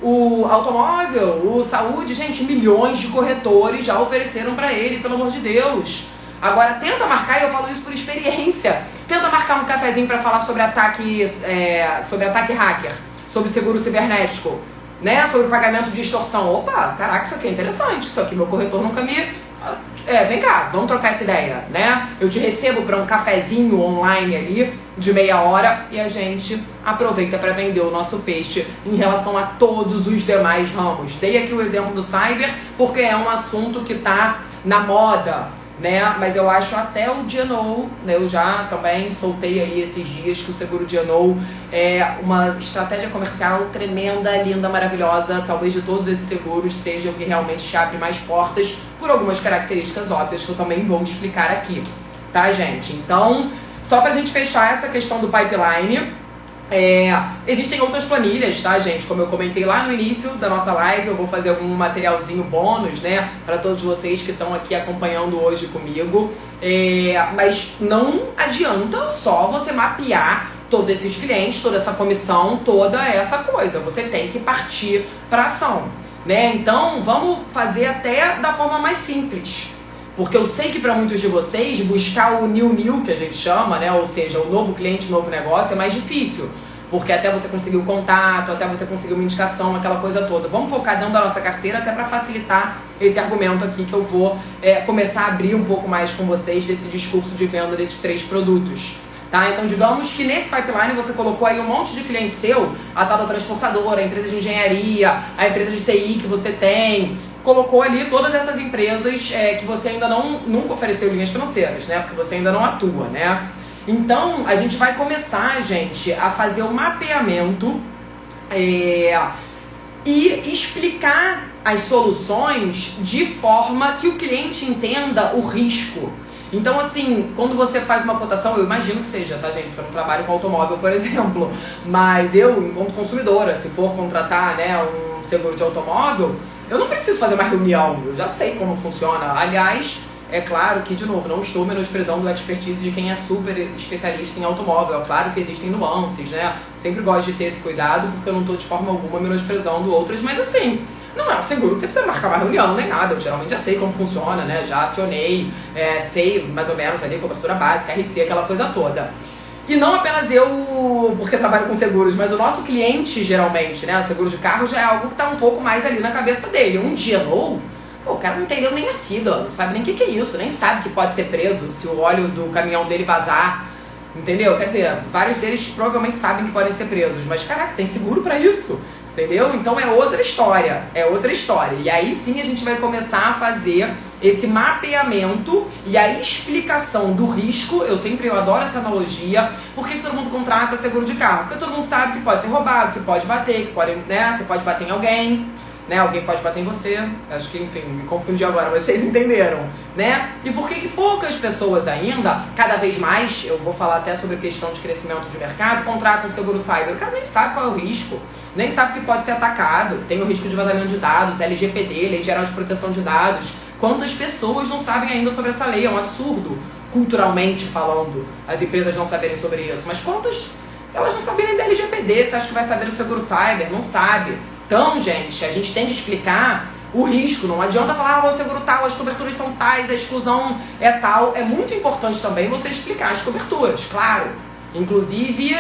o automóvel, o saúde, gente, milhões de corretores já ofereceram para ele, pelo amor de Deus. Agora, tenta marcar, e eu falo isso por experiência, tenta marcar um cafezinho para falar sobre ataque hacker, sobre seguro cibernético, né? Sobre pagamento de extorsão. Opa, caraca, isso aqui é interessante, isso aqui meu corretor nunca me... vem cá, vamos trocar essa ideia, né? Eu te recebo para um cafezinho online ali de meia hora e a gente aproveita para vender o nosso peixe em relação a todos os demais ramos. Dei aqui o exemplo do cyber porque é um assunto que tá na moda, né? Mas eu acho até o GNO, né? Eu já também soltei aí esses dias que o seguro GNO é uma estratégia comercial tremenda, linda, maravilhosa. Talvez de todos esses seguros seja o que realmente te abre mais portas por algumas características óbvias que eu também vou explicar aqui, tá, gente? Então, só pra gente fechar essa questão do pipeline, existem outras planilhas, tá, gente? Como eu comentei lá no início da nossa live, eu vou fazer algum materialzinho bônus, né, para todos vocês que estão aqui acompanhando hoje comigo. Mas não adianta só você mapear todos esses clientes, toda essa comissão, toda essa coisa. Você tem que partir para ação, né? Então, vamos fazer até da forma mais simples, Porque eu sei que para muitos de vocês, buscar o new que a gente chama, né? Ou seja, o novo cliente, o novo negócio é mais difícil. Porque até você conseguir o contato, até você conseguir uma indicação, aquela coisa toda. Vamos focar dentro da nossa carteira até para facilitar esse argumento aqui que eu vou começar a abrir um pouco mais com vocês desse discurso de venda desses 3 produtos. Tá? Então, digamos que nesse pipeline você colocou aí um monte de cliente seu, a tal da transportadora, a empresa de engenharia, a empresa de TI que você tem, colocou ali todas essas empresas que você ainda nunca ofereceu linhas financeiras, né? Porque você ainda não atua, né? Então, a gente vai começar, gente, a fazer o mapeamento e explicar as soluções de forma que o cliente entenda o risco. Então, assim, quando você faz uma cotação, eu imagino que seja, tá, gente? Porque eu não trabalho com automóvel, por exemplo. Mas eu, enquanto consumidora, se for contratar, né, um seguro de automóvel, eu não preciso fazer uma reunião. Eu já sei como funciona. Aliás, é claro que, de novo, não estou menosprezando a expertise de quem é super especialista em automóvel. É claro que existem nuances, né? Sempre gosto de ter esse cuidado, porque eu não estou de forma alguma menosprezando outras. Mas, assim, não é um seguro que você precisa marcar uma reunião nem nada. Eu geralmente já sei como funciona, né? Já acionei, sei mais ou menos ali, cobertura básica, RC, aquela coisa toda. E não apenas eu, porque trabalho com seguros, mas o nosso cliente, geralmente, né? O seguro de carro já é algo que está um pouco mais ali na cabeça dele. Um GLO, o cara não entendeu nem a sigla, não sabe nem o que é isso, nem sabe que pode ser preso se o óleo do caminhão dele vazar, entendeu? Quer dizer, vários deles provavelmente sabem que podem ser presos, mas caraca, tem seguro pra isso, entendeu? Então é outra história, E aí sim a gente vai começar a fazer esse mapeamento e a explicação do risco. Eu adoro essa analogia. Por que todo mundo contrata seguro de carro? Porque todo mundo sabe que pode ser roubado, que pode bater, que pode, né, você pode bater em alguém, né? Alguém pode bater em você. Acho que, enfim, me confundi agora, mas vocês entenderam, né? E por que poucas pessoas ainda, cada vez mais, eu vou falar até sobre a questão de crescimento de mercado, contratam um seguro cyber. O cara nem sabe qual é o risco, nem sabe que pode ser atacado, que tem o risco de vazamento de dados, LGPD, Lei Geral de Proteção de Dados. Quantas pessoas não sabem ainda sobre essa lei? É um absurdo, culturalmente falando, as empresas não saberem sobre isso. Mas quantas elas não sabem nem da LGPD? Você acha que vai saber do seguro cyber? Não sabe. Então, gente, a gente tem que explicar o risco. Não adianta falar, o seguro tal, as coberturas são tais, a exclusão é tal. É muito importante também você explicar as coberturas, claro. Inclusive,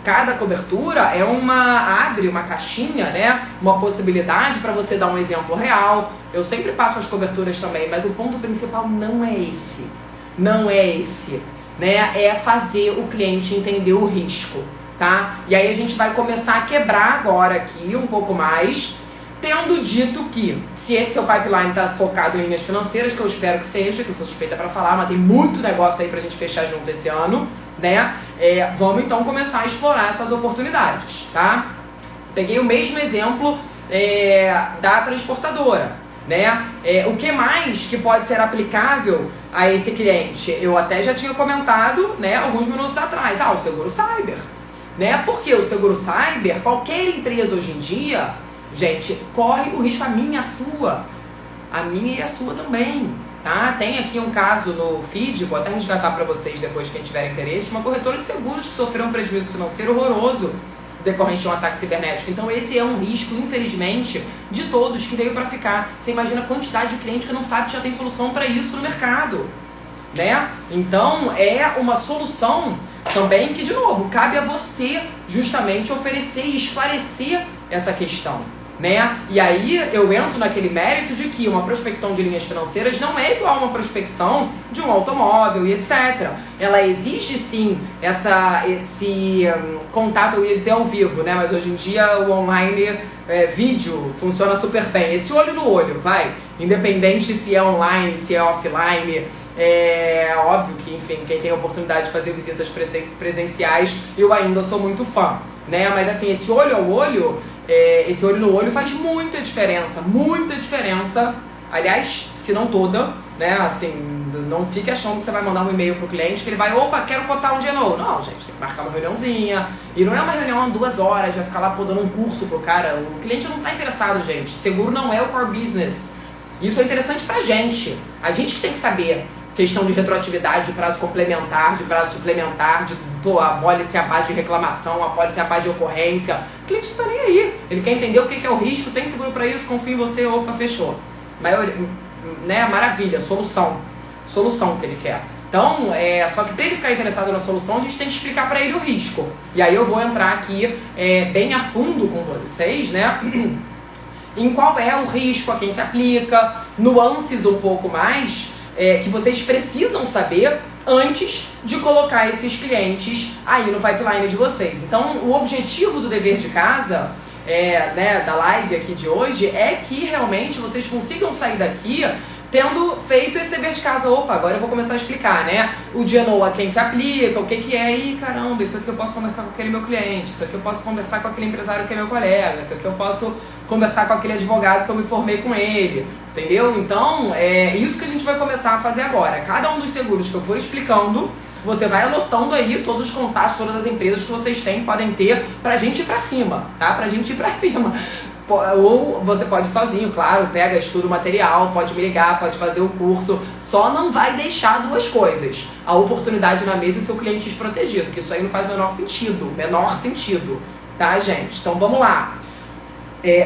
cada cobertura abre uma caixinha, né? Uma possibilidade para você dar um exemplo real. Eu sempre passo as coberturas também, mas o ponto principal não é esse. Não é esse, né? É fazer o cliente entender o risco. Tá? E aí a gente vai começar a quebrar agora aqui um pouco mais, tendo dito que, se esse seu pipeline está focado em linhas financeiras, que eu espero que seja, que eu sou suspeita para falar, mas tem muito negócio aí pra gente fechar junto esse ano, né? Vamos então começar a explorar essas oportunidades, tá? Peguei o mesmo exemplo da transportadora, né? O que mais que pode ser aplicável a esse cliente? Eu até já tinha comentado, né, alguns minutos atrás, o seguro cyber. Né? Porque o seguro cyber, qualquer empresa hoje em dia, gente, corre o risco, a minha e a sua também, tá? Tem aqui um caso no feed, vou até resgatar para vocês depois, quem tiver interesse, de uma corretora de seguros que sofreu um prejuízo financeiro horroroso decorrente de um ataque cibernético. Então esse é um risco, infelizmente, de todos, que veio para ficar. Você imagina a quantidade de cliente que não sabe que já tem solução para isso no mercado, né? Então é uma solução também que, de novo, cabe a você justamente oferecer e esclarecer essa questão, né? E aí eu entro naquele mérito de que uma prospecção de linhas financeiras não é igual a uma prospecção de um automóvel e etc. Ela exige sim esse contato, eu ia dizer ao vivo, né? Mas hoje em dia o online vídeo funciona super bem. Esse olho no olho, vai. Independente se é online, se é offline. É óbvio que, enfim, quem tem a oportunidade de fazer visitas presenciais, eu ainda sou muito fã, né? Mas assim, esse olho ao olho, esse olho no olho faz muita diferença. Aliás, se não toda, né? Assim, não fique achando que você vai mandar um e-mail pro cliente que ele vai, quero cotar um GNO. Não, gente, tem que marcar uma reuniãozinha. E não é uma reunião de 2 horas, vai ficar lá dando um curso pro cara. O cliente não tá interessado, gente. Seguro não é o core business. Isso é interessante pra gente. A gente que tem que saber. Questão de retroatividade, de prazo complementar, de prazo suplementar, de a pólice à base de reclamação, a pólice à base de ocorrência. O cliente não tá nem aí. Ele quer entender o que é o risco, tem seguro para isso, confia em você, fechou. né, maravilha, solução que ele quer. Então, só que para ele ficar interessado na solução, a gente tem que explicar para ele o risco. E aí eu vou entrar aqui bem a fundo com vocês, né, em qual é o risco, a quem se aplica, nuances um pouco mais que vocês precisam saber antes de colocar esses clientes aí no pipeline de vocês. Então, o objetivo do dever de casa, né, da live aqui de hoje, é que realmente vocês consigam sair daqui tendo feito esse dever de casa. Opa, agora eu vou começar a explicar, né? O DNO a quem se aplica, o que é, e caramba, isso aqui eu posso conversar com aquele meu cliente, isso aqui eu posso conversar com aquele empresário que é meu colega, isso aqui eu posso conversar com aquele advogado que eu me formei com ele, entendeu? Então, é isso que a gente vai começar a fazer agora. Cada um dos seguros que eu for explicando, você vai anotando aí todos os contatos, todas as empresas que vocês têm, podem ter, pra gente ir pra cima, tá? Pra gente ir pra cima. Ou você pode ir sozinho, claro, pega, estuda o material, pode me ligar, pode fazer o curso, só não vai deixar duas coisas: a oportunidade na mesa e o seu cliente desprotegido, que isso aí não faz o menor sentido, tá, gente? Então vamos lá.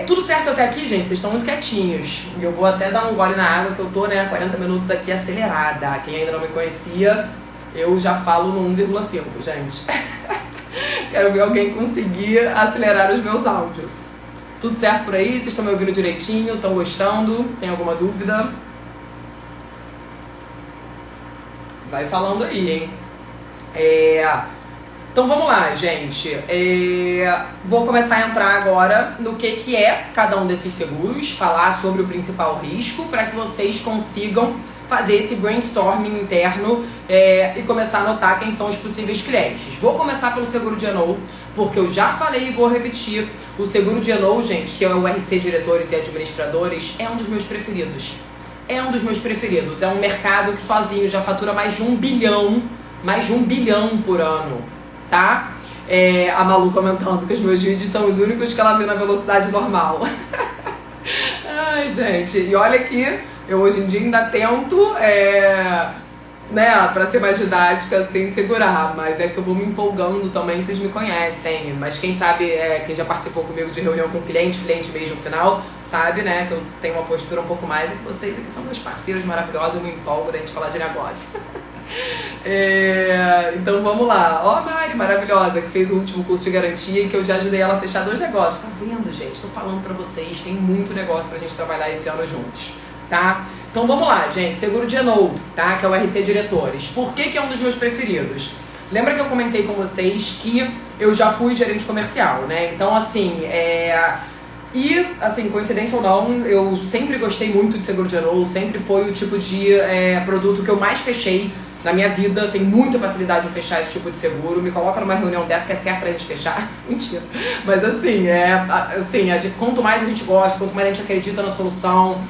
Tudo certo até aqui, gente? Vocês estão muito quietinhos. Eu vou até dar um gole na água, que eu tô, 40 minutos aqui acelerada. Quem ainda não me conhecia, eu já falo no 1,5, gente. Quero ver alguém conseguir acelerar os meus áudios. Tudo certo por aí? Vocês estão me ouvindo direitinho? Estão gostando? Tem alguma dúvida? Vai falando aí, hein? Então vamos lá, gente. Vou começar a entrar agora no que é cada um desses seguros, falar sobre o principal risco, para que vocês consigam fazer esse brainstorming interno e começar a anotar quem são os possíveis clientes. Vou começar pelo seguro D&O, porque eu já falei e vou repetir. O seguro D&O, gente, que é o RC Diretores e Administradores, é um dos meus preferidos. É um mercado que sozinho já fatura mais de 1 bilhão por ano, tá? A Malu comentando que os meus vídeos são os únicos que ela vê na velocidade normal. Ai, gente, e olha que eu hoje em dia ainda tento, né, pra ser mais didática sem segurar, mas é que eu vou me empolgando também, vocês me conhecem, mas quem sabe, quem já participou comigo de reunião com cliente mesmo no final, sabe, né, que eu tenho uma postura um pouco mais, e que vocês aqui são meus parceiros maravilhosos, eu me empolgo da gente falar de negócio. Então vamos lá. Ó, a Mari, maravilhosa, que fez o último curso de garantia e que eu já ajudei ela a fechar 2 negócios. Tá vendo, gente? Tô falando pra vocês, tem muito negócio pra gente trabalhar esse ano juntos, tá? Então vamos lá, gente. Seguro D&O, tá? Que é o RC Diretores. Por que é um dos meus preferidos? Lembra que eu comentei com vocês que eu já fui gerente comercial, né? Então, assim, e, assim, coincidência ou não, eu sempre gostei muito de seguro D&O, sempre foi o tipo de produto que eu mais fechei na minha vida. Tenho muita facilidade em fechar esse tipo de seguro. Me coloca numa reunião dessa que é certo pra gente fechar. Mentira. Mas assim, quanto mais a gente gosta, quanto mais a gente acredita na solução,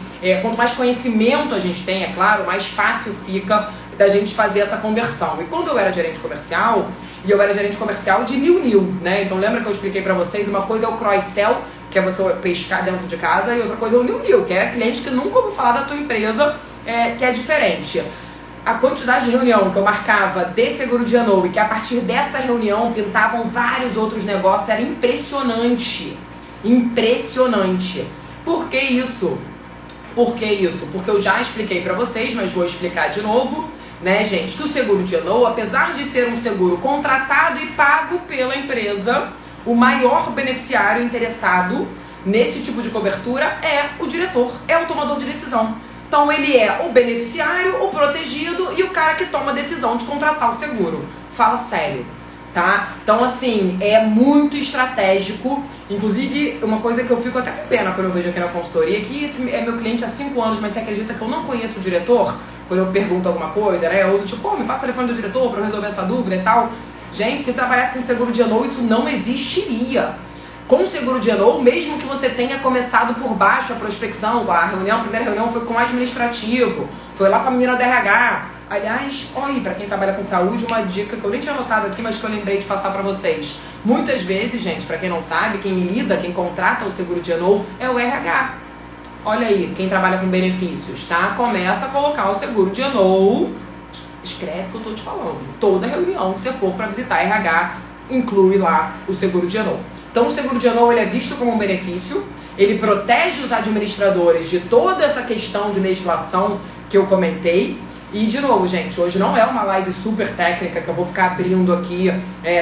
quanto mais conhecimento a gente tem, é claro, mais fácil fica da gente fazer essa conversão. E quando eu era gerente comercial, e eu era gerente comercial de new, né? Então lembra que eu expliquei pra vocês, uma coisa é o cross-sell, que é você pescar dentro de casa, e outra coisa é o new, que é cliente que nunca ouviu falar da tua empresa, que é diferente. A quantidade de reunião que eu marcava de seguro D&O e que a partir dessa reunião pintavam vários outros negócios era impressionante. Por que isso? Porque eu já expliquei pra vocês, mas vou explicar de novo, né, gente, que o seguro D&O, apesar de ser um seguro contratado e pago pela empresa, o maior beneficiário interessado nesse tipo de cobertura é o diretor, é o tomador de decisão. Então ele é o beneficiário, o protegido e o cara que toma a decisão de contratar o seguro. Fala sério, tá? Então assim, é muito estratégico. Inclusive, uma coisa que eu fico até com pena quando eu vejo aqui na consultoria, que esse é meu cliente há 5 anos, mas você acredita que eu não conheço o diretor? Quando eu pergunto alguma coisa, né? Ou do tipo, me passa o telefone do diretor pra eu resolver essa dúvida e tal. Gente, se trabalhasse com seguro D&O, isso não existiria. Com o seguro D&O, mesmo que você tenha começado por baixo a prospecção, a primeira reunião foi com o administrativo, foi lá com a menina do RH. Aliás, olha, pra quem trabalha com saúde, uma dica que eu nem tinha anotado aqui, mas que eu lembrei de passar pra vocês. Muitas vezes, gente, pra quem não sabe, quem contrata o seguro D&O é o RH. Olha aí, quem trabalha com benefícios, tá? Começa a colocar o seguro D&O, escreve o que eu tô te falando. Toda reunião que você for pra visitar RH, inclui lá o seguro D&O. Então o seguro de ano ele é visto como um benefício, ele protege os administradores de toda essa questão de legislação que eu comentei. E de novo, gente, hoje não é uma live super técnica que eu vou ficar abrindo aqui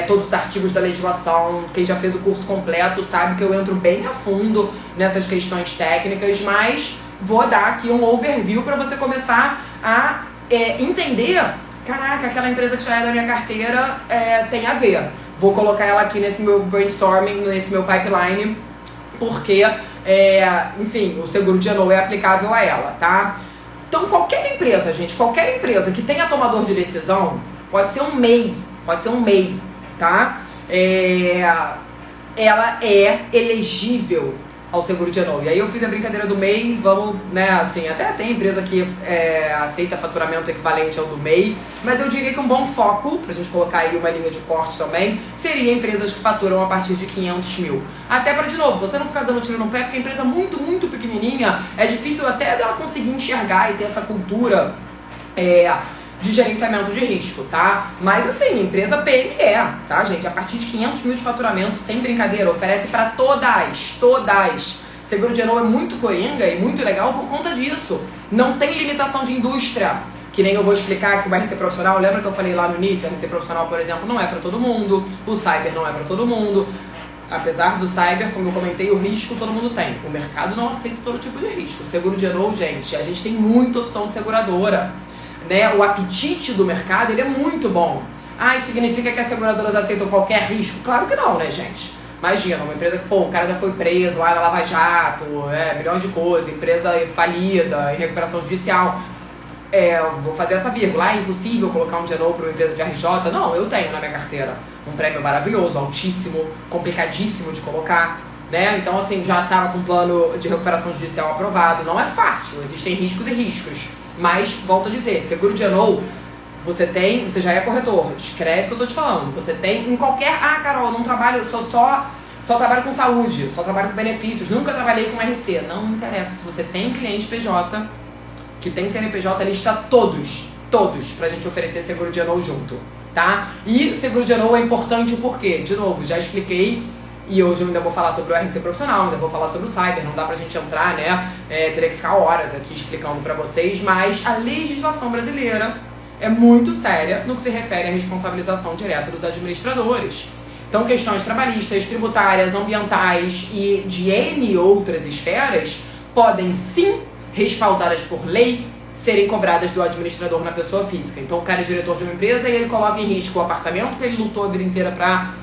todos os artigos da legislação. Quem já fez o curso completo sabe que eu entro bem a fundo nessas questões técnicas, mas vou dar aqui um overview para você começar a entender, caraca, aquela empresa que já é da minha carteira tem a ver. Vou colocar ela aqui nesse meu brainstorming, nesse meu pipeline, porque, enfim, o seguro de ano é aplicável a ela, tá? Então qualquer empresa, gente, qualquer empresa que tenha tomador de decisão, pode ser um MEI, tá? Ela é elegível ao seguro de ano. E aí eu fiz a brincadeira do MEI, vamos, né, assim, até tem empresa que aceita faturamento equivalente ao do MEI, mas eu diria que um bom foco, pra gente colocar aí uma linha de corte também, seria empresas que faturam a partir de 500 mil. Até para, de novo, você não ficar dando tiro no pé, porque a empresa muito, muito pequenininha, é difícil até dela conseguir enxergar e ter essa cultura de gerenciamento de risco, tá? Mas assim, empresa PME, tá, gente? A partir de 500 mil de faturamento, sem brincadeira, oferece para todas. Seguro de ano é muito coringa e muito legal por conta disso. Não tem limitação de indústria, que nem eu vou explicar que o RC profissional, lembra que eu falei lá no início? O RC profissional, por exemplo, não é para todo mundo, o cyber não é para todo mundo. Apesar do cyber, como eu comentei, o risco todo mundo tem. O mercado não aceita todo tipo de risco. O seguro de ano, gente, a gente tem muita opção de seguradora. Né, o apetite do mercado ele é muito bom. Isso significa que as seguradoras aceitam qualquer risco? Claro que não, né, gente? Imagina, uma empresa que, o cara já foi preso lá na Lava Jato, milhões de coisas, empresa falida, em recuperação judicial. Vou fazer essa vírgula. É impossível colocar um de novo para uma empresa de RJ? Não, eu tenho na minha carteira um prêmio maravilhoso, altíssimo, complicadíssimo de colocar. Né? Então, assim, já estava com um plano de recuperação judicial aprovado. Não é fácil, existem riscos e riscos. Mas, volto a dizer, seguro de ano, você já é corretor, escreve o que eu tô te falando. Você tem em qualquer... Carol, não trabalho, só trabalho com saúde, só trabalho com benefícios, nunca trabalhei com RC. Não interessa, se você tem cliente PJ, que tem CNPJ, lista todos, pra gente oferecer seguro de ano junto, tá? E seguro de ano é importante porque, de novo, já expliquei. E hoje eu ainda vou falar sobre o RC profissional, ainda vou falar sobre o cyber, não dá pra gente entrar, né? Teria que ficar horas aqui explicando pra vocês, mas a legislação brasileira é muito séria no que se refere à responsabilização direta dos administradores. Então, questões trabalhistas, tributárias, ambientais e de N outras esferas podem sim, respaldadas por lei, serem cobradas do administrador na pessoa física. Então, o cara é diretor de uma empresa e ele coloca em risco o apartamento que ele lutou a vida inteira pra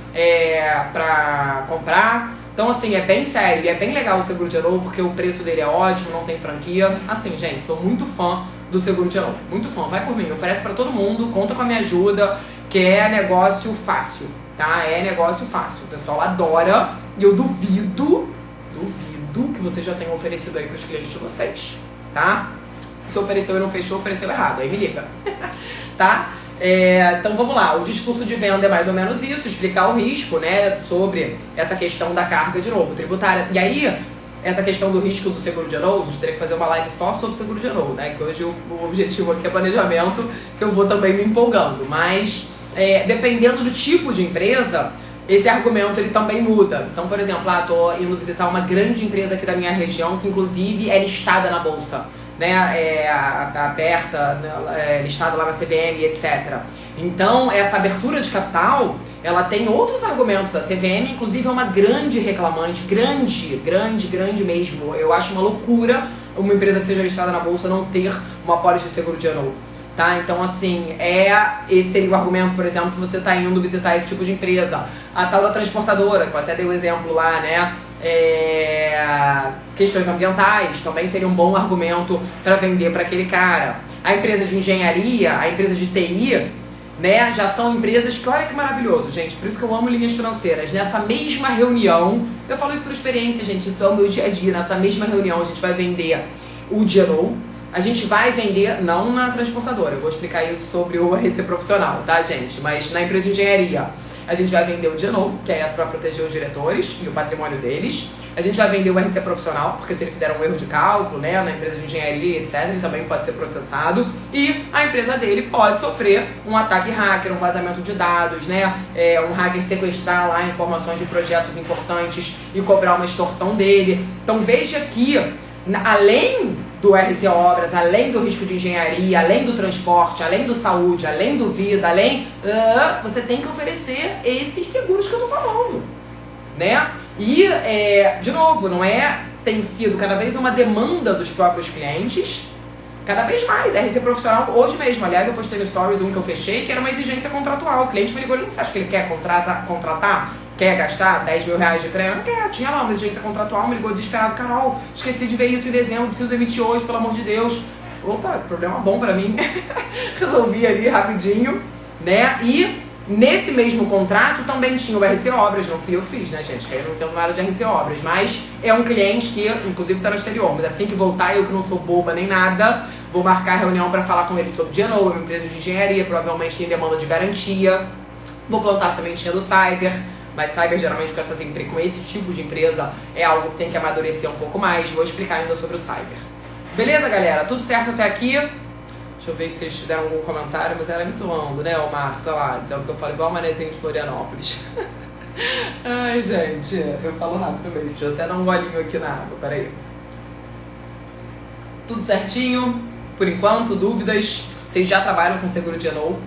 comprar. Então, assim, é bem sério e é bem legal o seguro de ano porque o preço dele é ótimo, não tem franquia. Assim, gente, sou muito fã do seguro de ano, muito fã, vai por mim, oferece pra todo mundo, conta com a minha ajuda, que é negócio fácil, tá? É negócio fácil, o pessoal adora e eu duvido que vocês já tenham oferecido aí pros clientes de vocês, tá? Se ofereceu e não fechou, ofereceu errado, aí me liga, tá? Então vamos lá, o discurso de venda é mais ou menos isso, explicar o risco, né, sobre essa questão da carga, de novo, tributária. E aí, essa questão do risco do seguro de ano, a gente teria que fazer uma live só sobre seguro de ano, né, que hoje o objetivo aqui é planejamento, que eu vou também me empolgando. Mas, dependendo do tipo de empresa, esse argumento ele também muda. Então, por exemplo, tô indo visitar uma grande empresa aqui da minha região, que inclusive é listada na Bolsa. Né, aberta, listada lá na CVM, etc. Então, essa abertura de capital, ela tem outros argumentos. A CVM, inclusive, é uma grande reclamante, grande mesmo. Eu acho uma loucura uma empresa que seja listada na Bolsa não ter uma pólice de seguro de ano. Tá? Então, assim, esse seria o argumento, por exemplo, se você está indo visitar esse tipo de empresa. A tal da transportadora, que eu até dei um exemplo lá, né? Questões ambientais também seria um bom argumento para vender para aquele cara. A empresa de engenharia, a empresa de TI, né, já são empresas que, olha que maravilhoso, gente, por isso que eu amo linhas financeiras. Nessa mesma reunião, eu falo isso por experiência, gente, isso é o meu dia a dia. Nessa mesma reunião a gente vai vender o DNO, a gente vai vender, não na transportadora, eu vou explicar isso sobre o RC profissional, tá, gente? Mas na empresa de engenharia, a gente vai vender o DNO, que é essa para proteger os diretores e o patrimônio deles. A gente vai vender o RC profissional, porque se ele fizer um erro de cálculo, né, na empresa de engenharia, etc., ele também pode ser processado. E a empresa dele pode sofrer um ataque hacker, um vazamento de dados, né, um hacker sequestrar lá informações de projetos importantes e cobrar uma extorsão dele. Então veja que, além do RC Obras, além do risco de engenharia, além do transporte, além do saúde, além do vida, você tem que oferecer esses seguros que eu tô falando, né? E, de novo, tem sido cada vez uma demanda dos próprios clientes, cada vez mais. RC profissional, hoje mesmo, aliás, eu postei no Stories um que eu fechei, que era uma exigência contratual. O cliente me ligou, você acha que ele quer contratar? Quer gastar 10 mil reais de prêmio? Não quer, tinha lá uma exigência contratual, me ligou desesperado, Carol, esqueci de ver isso em dezembro, preciso emitir hoje, pelo amor de Deus. Opa, problema bom pra mim. Resolvi ali rapidinho, né? E nesse mesmo contrato também tinha o RC Obras, não fui eu que fiz, né, gente? Que aí eu não entendo nada de RC Obras, mas é um cliente que, inclusive, tá no exterior, mas assim que voltar, eu que não sou boba nem nada, vou marcar reunião pra falar com ele sobre DNO, uma empresa de engenharia, provavelmente tem demanda de garantia, vou plantar a sementinha do cyber. Mas cyber, geralmente, com esse tipo de empresa, é algo que tem que amadurecer um pouco mais. Vou explicar ainda sobre o cyber. Beleza, galera? Tudo certo até aqui? Deixa eu ver se vocês tiveram algum comentário, mas era me zoando, né, o Marcos? Olha lá, dizendo que eu falo igual o manezinho de Florianópolis. Ai, gente, eu falo rápido mesmo. Deixa eu até dar um golinho aqui na água, peraí. Tudo certinho? Por enquanto, dúvidas? Vocês já trabalham com seguro de DNO?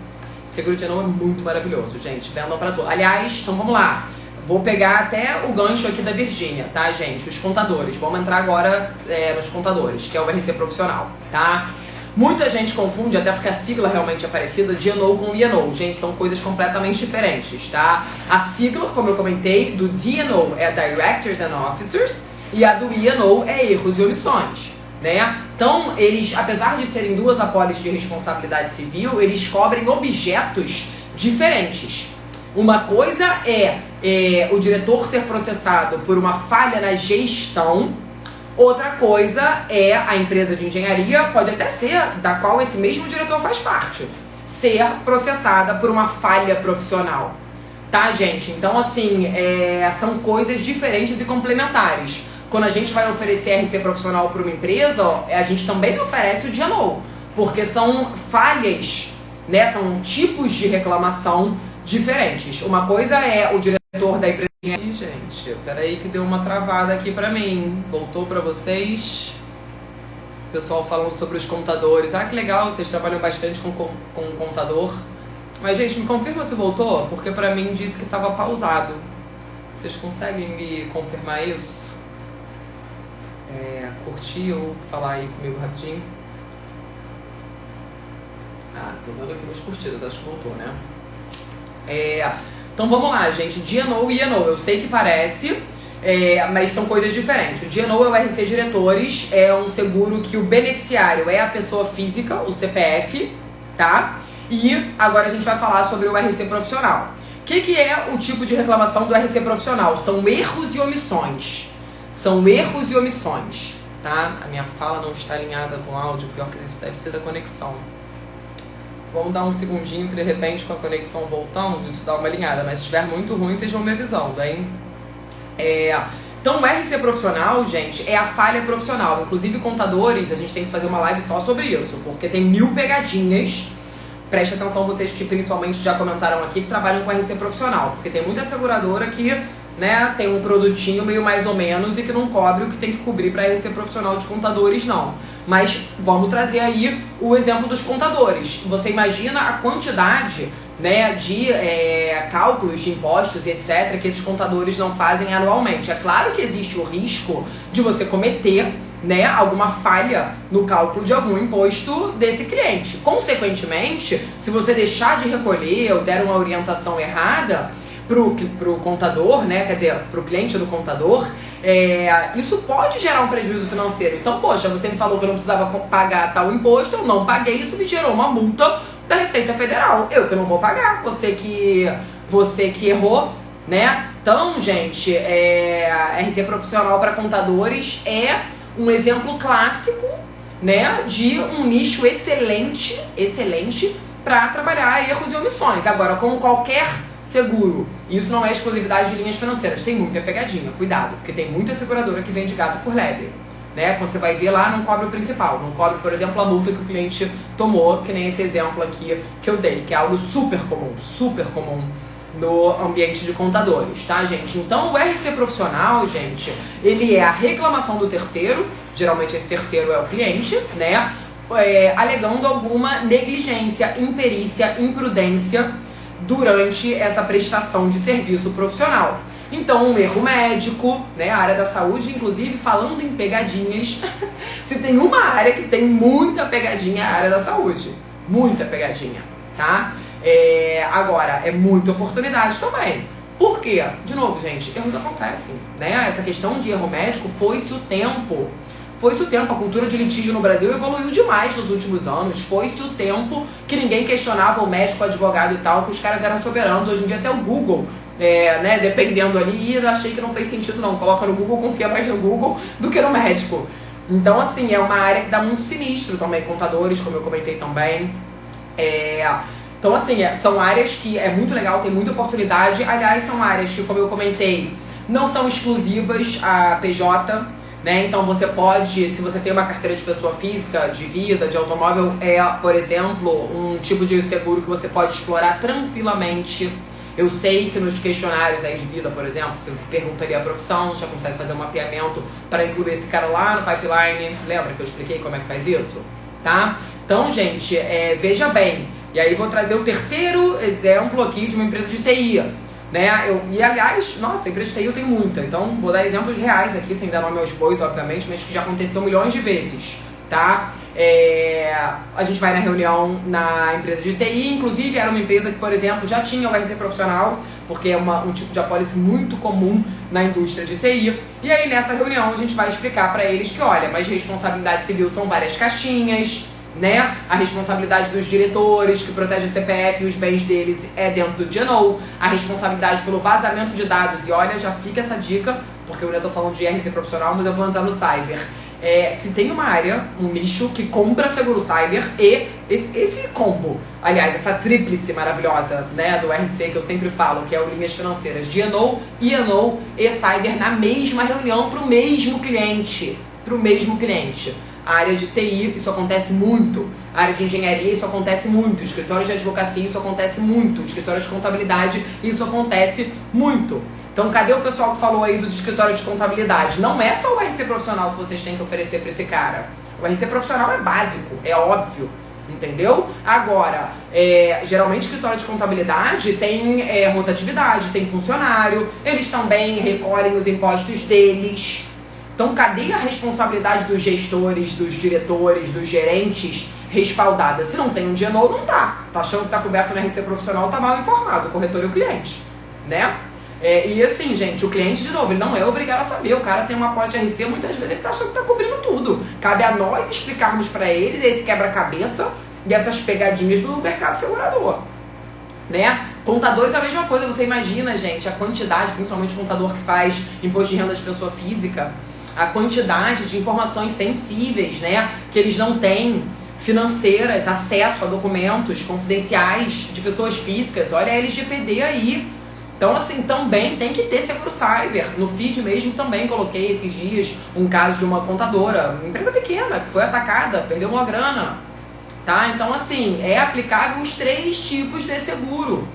Seguro de DNO é muito maravilhoso, gente. Vendam pra todos. Aliás, então vamos lá. Vou pegar até o gancho aqui da Virgínia, tá, gente? Os contadores. Vamos entrar agora nos contadores, que é o RC profissional, tá? Muita gente confunde, até porque a sigla realmente é parecida, DNO com INO. Gente, são coisas completamente diferentes, tá? A sigla, como eu comentei, do DNO é Directors and Officers e a do INO é Erros e Omissões, né? Então, eles, apesar de serem duas apólices de responsabilidade civil, eles cobrem objetos diferentes. Uma coisa é o diretor ser processado por uma falha na gestão, outra coisa é a empresa de engenharia, pode até ser da qual esse mesmo diretor faz parte, ser processada por uma falha profissional. Tá, gente? Então, assim, são coisas diferentes e complementares. Quando a gente vai oferecer RC profissional para uma empresa, a gente também oferece o DNO, porque são falhas, né? São tipos de reclamação diferentes. Uma coisa é o diretor da empresa. Ih, gente, peraí que deu uma travada aqui pra mim. Voltou pra vocês. O pessoal falando sobre os contadores. Ah, que legal, vocês trabalham bastante com um contador. Mas, gente, me confirma se voltou, porque pra mim disse que estava pausado. Vocês conseguem me confirmar isso? Curtir ou falar aí comigo rapidinho? Ah, tô vendo aqui umas curtidas, acho que voltou, né? Então vamos lá, gente. DNO e INO, eu sei que parece, mas são coisas diferentes. O DNO é o RC Diretores, é um seguro que o beneficiário é a pessoa física, o CPF, tá? E agora a gente vai falar sobre o RC Profissional. O que é o tipo de reclamação do RC Profissional? São erros e omissões. São erros e omissões, tá? A minha fala não está alinhada com o áudio, pior que isso deve ser da conexão. Vamos dar um segundinho que de repente com a conexão voltando, isso dá uma alinhada. Mas se estiver muito ruim, vocês vão me avisando, hein? Então o RC profissional, gente, é a falha profissional. Inclusive contadores, a gente tem que fazer uma live só sobre isso, porque tem 1000 pegadinhas. Preste atenção vocês que principalmente já comentaram aqui que trabalham com RC profissional, porque tem muita seguradora que, né, tem um produtinho meio mais ou menos e que não cobre o que tem que cobrir para RC profissional de contadores, não. Mas vamos trazer aí o exemplo dos contadores. Você imagina a quantidade, né, de cálculos de impostos e etc. que esses contadores não fazem anualmente. É claro que existe o risco de você cometer, né, alguma falha no cálculo de algum imposto desse cliente. Consequentemente, se você deixar de recolher ou der uma orientação errada pro contador, né, quer dizer, pro cliente do contador, isso pode gerar um prejuízo financeiro. Então, poxa, você me falou que eu não precisava pagar tal imposto, eu não paguei, isso me gerou uma multa da Receita Federal. Eu que não vou pagar, você que errou, né? Então, gente, RC profissional para contadores é um exemplo clássico né, de um nicho excelente para trabalhar erros e omissões. Agora, como qualquer seguro, isso não é exclusividade de linhas financeiras, tem muita pegadinha, cuidado, porque tem muita seguradora que vende gato por lebre. Né? Quando você vai ver lá, não cobre o principal, não cobre, por exemplo, a multa que o cliente tomou, que nem esse exemplo aqui que eu dei, que é algo super comum no ambiente de contadores, tá, gente? Então, o RC profissional, gente, ele é a reclamação do terceiro, geralmente esse terceiro é o cliente, né? Alegando alguma negligência, imperícia, imprudência durante essa prestação de serviço profissional. Então, um erro médico, né? A área da saúde, inclusive, falando em pegadinhas, se tem uma área que tem muita pegadinha, é a área da saúde. Muita pegadinha, tá? Agora, é muita oportunidade também. Por quê? De novo, gente, erros acontecem, né? Essa questão de erro médico foi-se o tempo. A cultura de litígio no Brasil evoluiu demais nos últimos anos. Foi-se o tempo que ninguém questionava o médico, o advogado e tal, que os caras eram soberanos. Hoje em dia até o Google, né, dependendo ali, eu achei que não fez sentido não. Coloca no Google, confia mais no Google do que no médico. Então, assim, é uma área que dá muito sinistro também, contadores, como eu comentei também. Então, assim, são áreas que é muito legal, tem muita oportunidade. Aliás, são áreas que, como eu comentei, não são exclusivas a PJ, né? Então, você pode, se você tem uma carteira de pessoa física, de vida, de automóvel, por exemplo, um tipo de seguro que você pode explorar tranquilamente. Eu sei que nos questionários aí de vida, por exemplo, você pergunta ali a profissão, já consegue fazer um mapeamento para incluir esse cara lá no pipeline. Lembra que eu expliquei como é que faz isso? Tá? Então, gente, veja bem. E aí vou trazer o terceiro exemplo aqui de uma empresa de TI. Né? E aliás, nossa, empresa de TI eu tenho muita. Então, vou dar exemplos reais aqui, sem dar nome aos bois, obviamente, mas que já aconteceu milhões de vezes. Tá? A gente vai na reunião na empresa de TI, inclusive era uma empresa que, por exemplo, já tinha o RC profissional, porque é um tipo de apólice muito comum na indústria de TI. E aí nessa reunião a gente vai explicar para eles que, olha, mas responsabilidade civil são várias caixinhas, né? A responsabilidade dos diretores, que protege o CPF e os bens deles, é dentro do D&O. A responsabilidade pelo vazamento de dados, e olha, já fica essa dica, porque eu ainda estou falando de RC profissional, mas eu vou entrar no cyber. Se tem uma área, um nicho que compra seguro cyber e esse combo, aliás, essa tríplice maravilhosa, né, do RC que eu sempre falo, que é o linhas financeiras, D&O, E&O e cyber na mesma reunião para o mesmo cliente. A área de TI, isso acontece muito. A área de engenharia, isso acontece muito. Escritórios de advocacia, isso acontece muito. Escritórios de contabilidade, isso acontece muito. Então, cadê o pessoal que falou aí dos escritórios de contabilidade? Não é só o RC profissional que vocês têm que oferecer para esse cara. O RC profissional é básico, é óbvio, entendeu? Agora, geralmente escritório de contabilidade tem rotatividade, tem funcionário, eles também recolhem os impostos deles. Então, cadê a responsabilidade dos gestores, dos diretores, dos gerentes respaldada? Se não tem um D&O, não tá. Tá achando que tá coberto no RC profissional, tá mal informado, o corretor e o cliente, né? E assim, gente, o cliente, de novo, ele não é obrigado a saber. O cara tem uma apólice de RC, muitas vezes ele tá achando que tá cobrindo tudo. Cabe a nós explicarmos pra eles esse quebra-cabeça e essas pegadinhas do mercado segurador, né? Contadores é a mesma coisa. Você imagina, gente, a quantidade, principalmente o contador que faz imposto de renda de pessoa física, a quantidade de informações sensíveis, né, que eles não têm, financeiras, acesso a documentos confidenciais de pessoas físicas. Olha a LGPD aí. Então, assim, também tem que ter seguro cyber. No feed mesmo também coloquei esses dias um caso de uma contadora, uma empresa pequena, que foi atacada, perdeu uma grana. Tá? Então, assim, é aplicável os 3 tipos de seguro.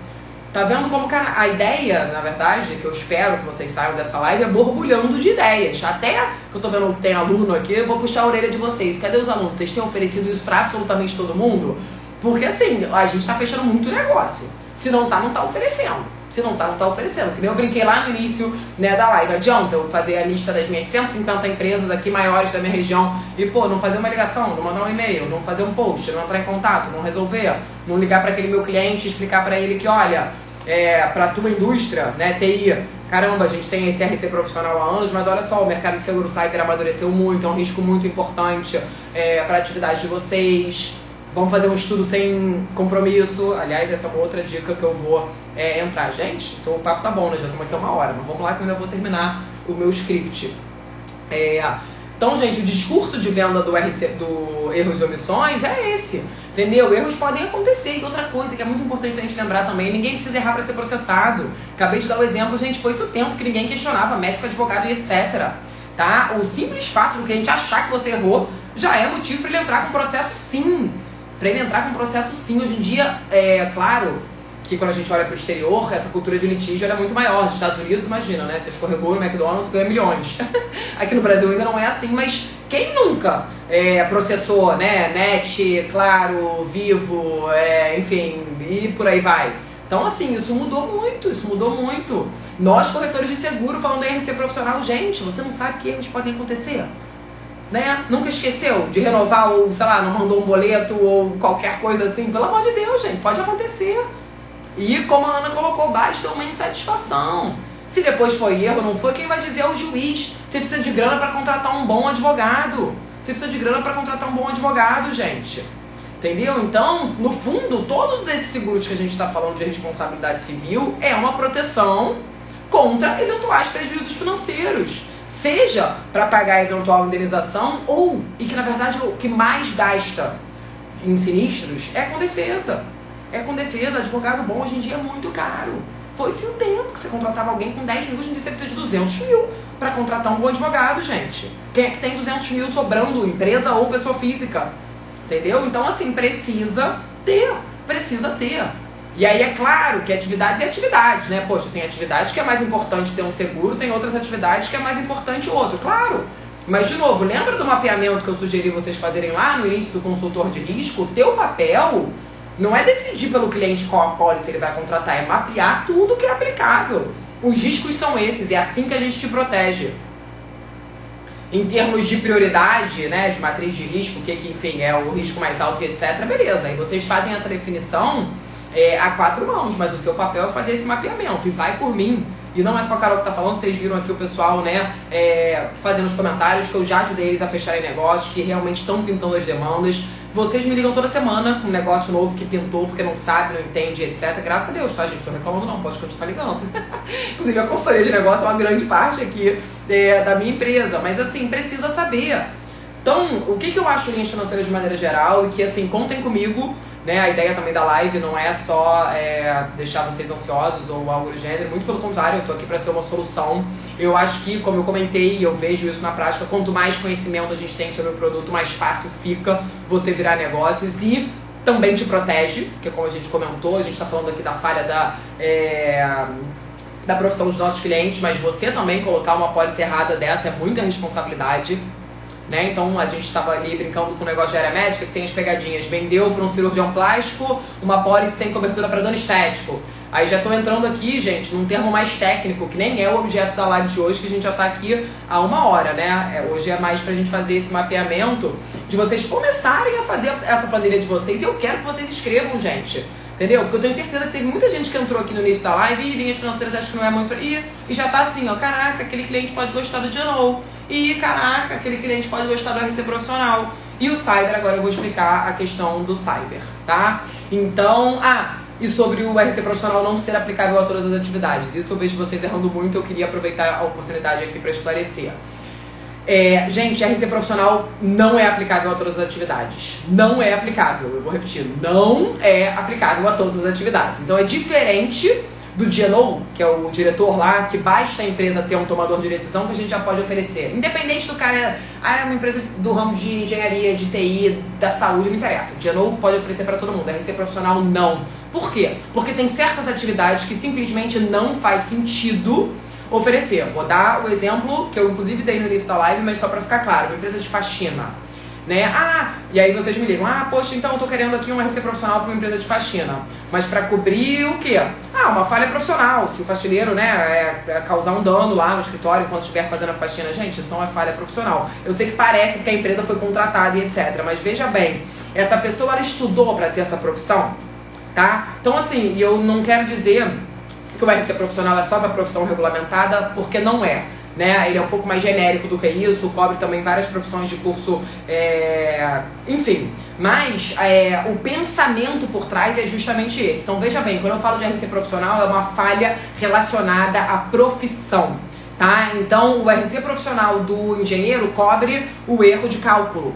Tá vendo como que a ideia, na verdade, que eu espero que vocês saiam dessa live, é borbulhando de ideias. Até que eu tô vendo que tem aluno aqui, eu vou puxar a orelha de vocês. Cadê os alunos? Vocês têm oferecido isso pra absolutamente todo mundo? Porque, assim, a gente tá fechando muito negócio. Se não tá, não tá oferecendo. Se não tá, não tá oferecendo. Que nem eu brinquei lá no início, né, da live. Adianta eu fazer a lista das minhas 150 empresas aqui maiores da minha região e, pô, não fazer uma ligação, não mandar um e-mail, não fazer um post, não entrar em contato, não resolver, não ligar para aquele meu cliente e explicar para ele que, olha, pra tua indústria, né, TI, caramba, a gente tem esse RC profissional há anos, mas olha só, o mercado de seguro cyber amadureceu muito, é um risco muito importante para a atividade de vocês. Vamos fazer um estudo sem compromisso. Aliás, essa é uma outra dica que eu vou entrar. Gente, então o papo tá bom, né? Já estamos aqui 1 hora. Mas vamos lá que eu ainda vou terminar o meu script. Então, gente, o discurso de venda do RC, do erros e omissões é esse, entendeu? Erros podem acontecer. E outra coisa que é muito importante a gente lembrar também, ninguém precisa errar para ser processado. Acabei de dar o exemplo, gente, foi isso o tempo que ninguém questionava, médico, advogado e etc. Tá? O simples fato do cliente achar que você errou já é motivo para ele entrar com processo sim. Para ele entrar com processo sim. Hoje em dia, é claro que quando a gente olha para o exterior, essa cultura de litígio é muito maior. Nos Estados Unidos, imagina, né? Você escorregou no McDonald's, ganha milhões. Aqui no Brasil ainda não é assim, mas quem nunca processou, né? NET, Claro, Vivo, enfim, e por aí vai. Então, assim, isso mudou muito. Nós, corretores de seguro, falando em RC profissional, gente, você não sabe que erros podem acontecer? Né? Nunca esqueceu de renovar ou, sei lá, não mandou um boleto ou qualquer coisa assim? Pelo amor de Deus, gente, pode acontecer. E como a Ana colocou, basta uma insatisfação. Se depois foi erro ou não foi, quem vai dizer é o juiz. Você precisa de grana para contratar um bom advogado. Gente. Entendeu? Então, no fundo, todos esses seguros que a gente está falando de responsabilidade civil é uma proteção contra eventuais prejuízos financeiros. Seja para pagar eventual indenização ou, e que na verdade o que mais gasta em sinistros é com defesa. Advogado bom hoje em dia é muito caro. Foi-se o tempo que você contratava alguém com 10 mil, hoje em dia você precisa de 200 mil para contratar um bom advogado, gente. Quem é que tem 200 mil sobrando, empresa ou pessoa física? Entendeu? Então, assim, precisa ter. E aí é claro que atividades e atividades, né? Poxa, tem atividades que é mais importante ter um seguro, tem outras atividades que é mais importante outro, claro. Mas, de novo, lembra do mapeamento que eu sugeri vocês fazerem lá no início do consultor de risco? O teu papel não é decidir pelo cliente qual apólice ele vai contratar, é mapear tudo que é aplicável. Os riscos são esses, é assim que a gente te protege. Em termos de prioridade, né, de matriz de risco, que enfim, é o risco mais alto e etc, beleza. Aí vocês fazem essa definição a 4 mãos, mas o seu papel é fazer esse mapeamento, e vai por mim. E não é só a Carol que tá falando, vocês viram aqui o pessoal, né, fazendo os comentários, que eu já ajudei eles a fecharem negócios, que realmente estão pintando as demandas. Vocês me ligam toda semana com um negócio novo que pintou, porque não sabe, não entende, etc. Graças a Deus, tá, gente? Tô reclamando não, pode continuar ligando. Inclusive, a consultoria de negócio é uma grande parte aqui da minha empresa. Mas, assim, precisa saber. Então, o que eu acho de linhas financeiras de maneira geral, e que, assim, contem comigo, né? A ideia também da live não é só deixar vocês ansiosos ou algo do gênero, muito pelo contrário, eu tô aqui para ser uma solução. Eu acho que, como eu comentei, eu vejo isso na prática, quanto mais conhecimento a gente tem sobre o produto, mais fácil fica você virar negócios, e também te protege, porque como a gente comentou, a gente tá falando aqui da falha da profissão dos nossos clientes, mas você também colocar uma apólice errada dessa é muita responsabilidade. Né? Então a gente estava ali brincando com o negócio de área médica, que tem as pegadinhas. Vendeu para um cirurgião plástico uma apólice sem cobertura para dono estético. Aí já estou entrando aqui, gente, num termo mais técnico, que nem é o objeto da live de hoje, que a gente já está aqui há 1 hora, né? Hoje é mais pra gente fazer esse mapeamento, de vocês começarem a fazer essa planilha de vocês. E eu quero que vocês escrevam, gente. Entendeu? Porque eu tenho certeza que teve muita gente que entrou aqui no início da live e linhas financeiras acho que não é muito... E já tá assim, ó, caraca, aquele cliente pode gostar do Genoa. E caraca, aquele cliente pode gostar do RC profissional. E o Cyber, agora eu vou explicar a questão do Cyber, tá? Então, e sobre o RC profissional não ser aplicável a todas as atividades. Isso eu vejo vocês errando muito, eu queria aproveitar a oportunidade aqui para esclarecer. Gente, RC profissional não é aplicável a todas as atividades. Não é aplicável, eu vou repetir, não é aplicável a todas as atividades. Então é diferente do DNO, que é o diretor lá, que basta a empresa ter um tomador de decisão que a gente já pode oferecer. Independente do cara, é uma empresa do ramo de engenharia, de TI, da saúde, não interessa. O DNO pode oferecer para todo mundo, RC profissional não. Por quê? Porque tem certas atividades que simplesmente não faz sentido oferecer. Vou dar o exemplo que eu inclusive dei no início da live, mas só para ficar claro, uma empresa de faxina, né? E aí vocês me ligam, poxa, então eu tô querendo aqui uma RC profissional para uma empresa de faxina, mas para cobrir o quê? Uma falha profissional, se o faxineiro, né, causar um dano lá no escritório enquanto estiver fazendo a faxina. Gente, isso não é falha profissional. Eu sei que parece que a empresa foi contratada e etc, mas veja bem, essa pessoa, ela estudou para ter essa profissão, tá? Então assim, eu não quero dizer que o RC profissional é só para profissão regulamentada, porque não é, né? Ele é um pouco mais genérico do que isso, cobre também várias profissões de curso, enfim. Mas o pensamento por trás é justamente esse. Então veja bem, quando eu falo de RC profissional, é uma falha relacionada à profissão, tá? Então, o RC profissional do engenheiro cobre o erro de cálculo,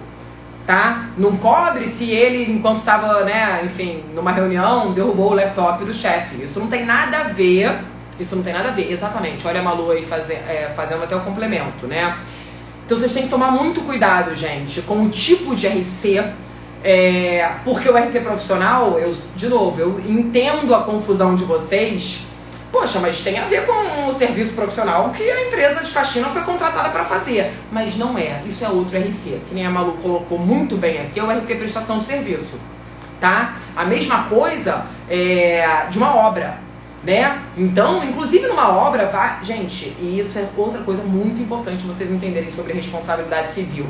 tá? Não cobre se ele, enquanto estava, né, enfim, numa reunião, derrubou o laptop do chefe. Isso não tem nada a ver, exatamente. Olha a Malu aí fazendo até o complemento, né? Então, vocês têm que tomar muito cuidado, gente, com o tipo de RC, porque o RC profissional, de novo, eu entendo a confusão de vocês. Poxa, mas tem a ver com o serviço profissional que a empresa de faxina foi contratada para fazer. Mas não é, isso é outro RC. Que nem a Malu colocou muito bem aqui, é o RC prestação de serviço, tá? A mesma coisa de uma obra, né? Então, inclusive numa obra, gente, e isso é outra coisa muito importante vocês entenderem sobre responsabilidade civil.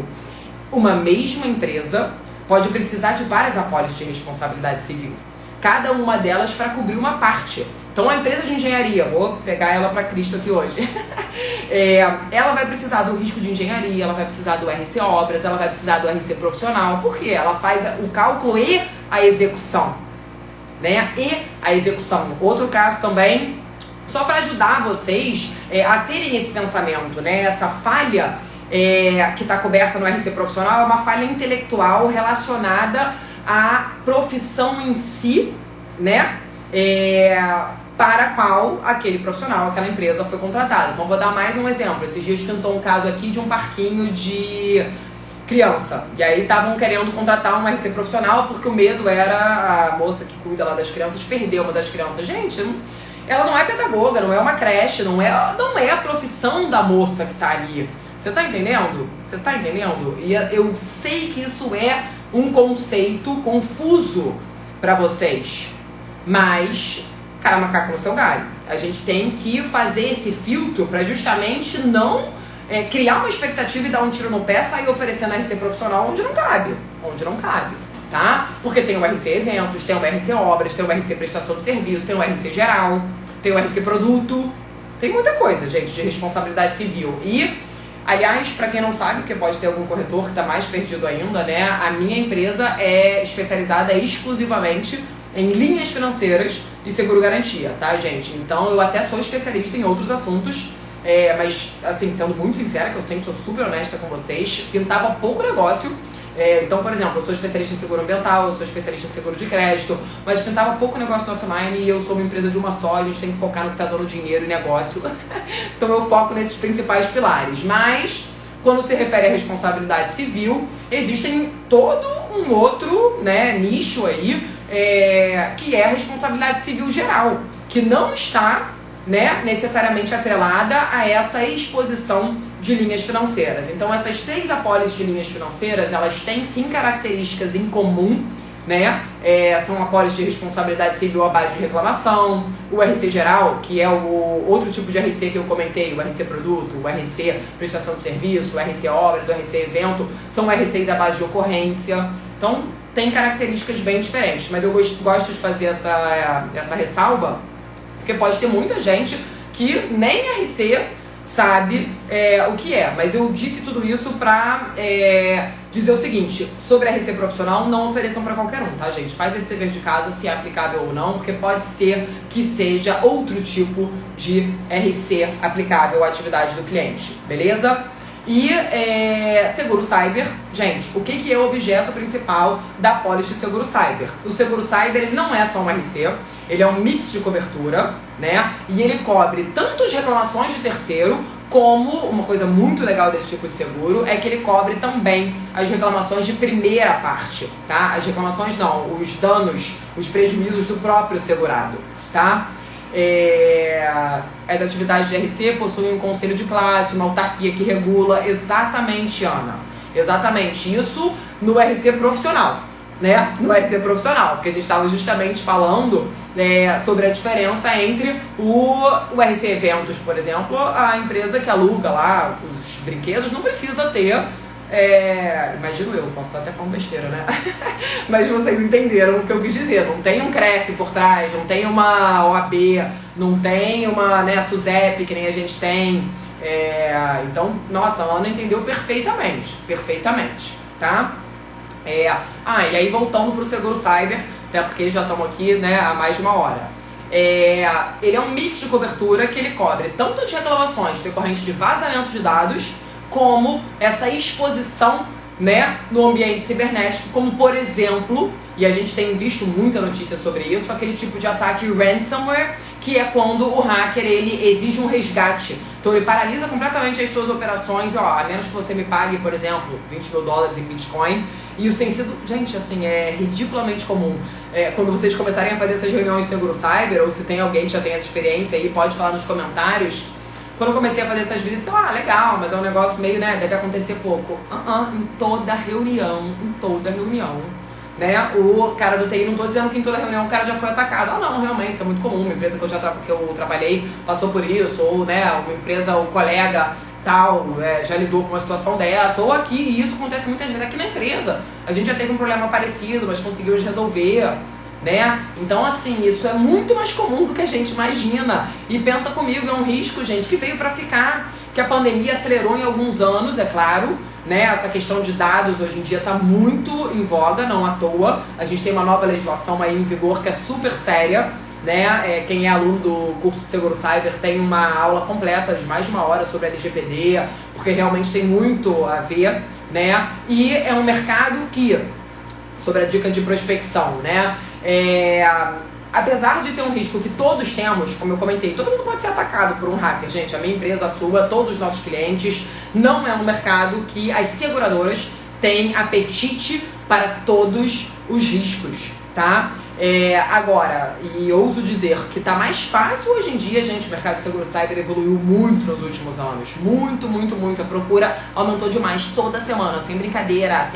Uma mesma empresa pode precisar de várias apólices de responsabilidade civil. Cada uma delas para cobrir uma parte. Então a empresa de engenharia, vou pegar ela para Cristo aqui hoje, ela vai precisar do risco de engenharia, ela vai precisar do RC Obras, ela vai precisar do RC Profissional, porque ela faz o cálculo e a execução, né? E a execução. Outro caso também, só para ajudar vocês a terem esse pensamento, né? Essa falha que está coberta no RC Profissional é uma falha intelectual relacionada à profissão em si, né? Para a qual aquele profissional, aquela empresa foi contratada. Então vou dar mais um exemplo. Esses dias pintou um caso aqui de um parquinho de criança. E aí estavam querendo contratar um RC profissional porque o medo era a moça que cuida lá das crianças perder uma das crianças. Gente, ela não é pedagoga, não é uma creche, não é a profissão da moça que está ali. Você tá entendendo? Você tá entendendo? E eu sei que isso é um conceito confuso para vocês. Mas, cara, macaco no seu galho. A gente tem que fazer esse filtro para justamente não criar uma expectativa e dar um tiro no pé, sair oferecendo RC profissional onde não cabe, tá? Porque tem o RC eventos, tem o RC obras, tem o RC prestação de serviço, tem o RC geral, tem o RC produto, tem muita coisa, gente, de responsabilidade civil. E, aliás, para quem não sabe, porque pode ter algum corretor que está mais perdido ainda, né? A minha empresa é especializada exclusivamente em linhas financeiras e seguro-garantia, tá, gente? Então, eu até sou especialista em outros assuntos, mas, assim, sendo muito sincera, que eu sempre sou super honesta com vocês, pintava pouco negócio. Então, por exemplo, eu sou especialista em seguro ambiental, eu sou especialista em seguro de crédito, mas pintava pouco negócio no offline e eu sou uma empresa de uma só, a gente tem que focar no que tá dando dinheiro e negócio. Então, eu foco nesses principais pilares. Mas, quando se refere à responsabilidade civil, existem todo um outro, né, nicho aí, que é a responsabilidade civil geral, que não está, né, necessariamente atrelada a essa exposição de linhas financeiras. Então, essas 3 apólices de linhas financeiras, elas têm sim características em comum, né? São apólices de responsabilidade civil à base de reclamação, o RC geral, que é o outro tipo de RC que eu comentei, o RC produto, o RC prestação de serviço, o RC obras, o RC evento, são RCs à base de ocorrência. Então, tem características bem diferentes, mas eu gosto de fazer essa ressalva, porque pode ter muita gente que nem RC sabe o que é. Mas eu disse tudo isso pra dizer o seguinte: sobre RC profissional, não ofereçam pra qualquer um, tá, gente? Faz esse dever de casa, se é aplicável ou não, porque pode ser que seja outro tipo de RC aplicável à atividade do cliente, beleza? E seguro cyber, gente, o que é o objeto principal da apólice de seguro cyber? O seguro cyber, ele não é só um RC, ele é um mix de cobertura, né? E ele cobre tanto as reclamações de terceiro, como uma coisa muito legal desse tipo de seguro é que ele cobre também as reclamações de primeira parte, tá? As reclamações não, os danos, os prejuízos do próprio segurado, tá? As atividades de RC possuem um conselho de classe, uma autarquia que regula. Exatamente, Ana. Exatamente. Isso no RC profissional, né? No RC profissional, porque a gente estava justamente falando sobre a diferença entre o RC Eventos, por exemplo, a empresa que aluga lá os brinquedos não precisa ter. Imagino eu, posso estar até falando besteira, né? Mas vocês entenderam o que eu quis dizer. Não tem um CREF por trás, não tem uma OAB, não tem uma, né, SUSEP que nem a gente tem. Então, nossa, a Ana entendeu perfeitamente, tá? E aí voltando pro seguro cyber, até porque já estamos aqui, né, há mais de uma hora. Ele é um mix de cobertura que ele cobre tanto de reclamações decorrentes de vazamento de dados, como essa exposição, né, no ambiente cibernético, como por exemplo, e a gente tem visto muita notícia sobre isso, aquele tipo de ataque ransomware, que é quando o hacker ele exige um resgate. Então ele paralisa completamente as suas operações, a menos que você me pague, por exemplo, $20 mil em Bitcoin. E isso tem sido, gente, assim, é ridiculamente comum. Quando vocês começarem a fazer essas reuniões de seguro cyber, ou se tem alguém que já tem essa experiência aí, pode falar nos comentários. Quando eu comecei a fazer essas visitas, legal, mas é um negócio meio, né, deve acontecer pouco. Em toda reunião, né, o cara do TI, não tô dizendo que em toda reunião o cara já foi atacado. Não, realmente, isso é muito comum. Uma empresa que eu trabalhei passou por isso, ou, né, uma empresa, o colega tal, já lidou com uma situação dessa, ou aqui, e isso acontece muitas vezes aqui na empresa. A gente já teve um problema parecido, mas conseguiu resolver, né? Então, assim, isso é muito mais comum do que a gente imagina. E pensa comigo, é um risco, gente, que veio pra ficar, que a pandemia acelerou em alguns anos, é claro, né? Essa questão de dados hoje em dia está muito em voga, não à toa. A gente tem uma nova legislação aí em vigor que é super séria, né? Quem é aluno do curso de Seguro Cyber tem uma aula completa de mais de 1 hora sobre LGPD, porque realmente tem muito a ver, né? E é um mercado que, sobre a dica de prospecção, né? Apesar de ser um risco que todos temos, como eu comentei, todo mundo pode ser atacado por um hacker, gente. A minha empresa, a sua, todos os nossos clientes. Não é um mercado que as seguradoras têm apetite para todos os riscos, tá? Agora, e ouso dizer que tá mais fácil hoje em dia, gente. O mercado de seguro cyber evoluiu muito nos últimos anos. Muito, muito, muito. A procura aumentou demais toda semana, sem brincadeira.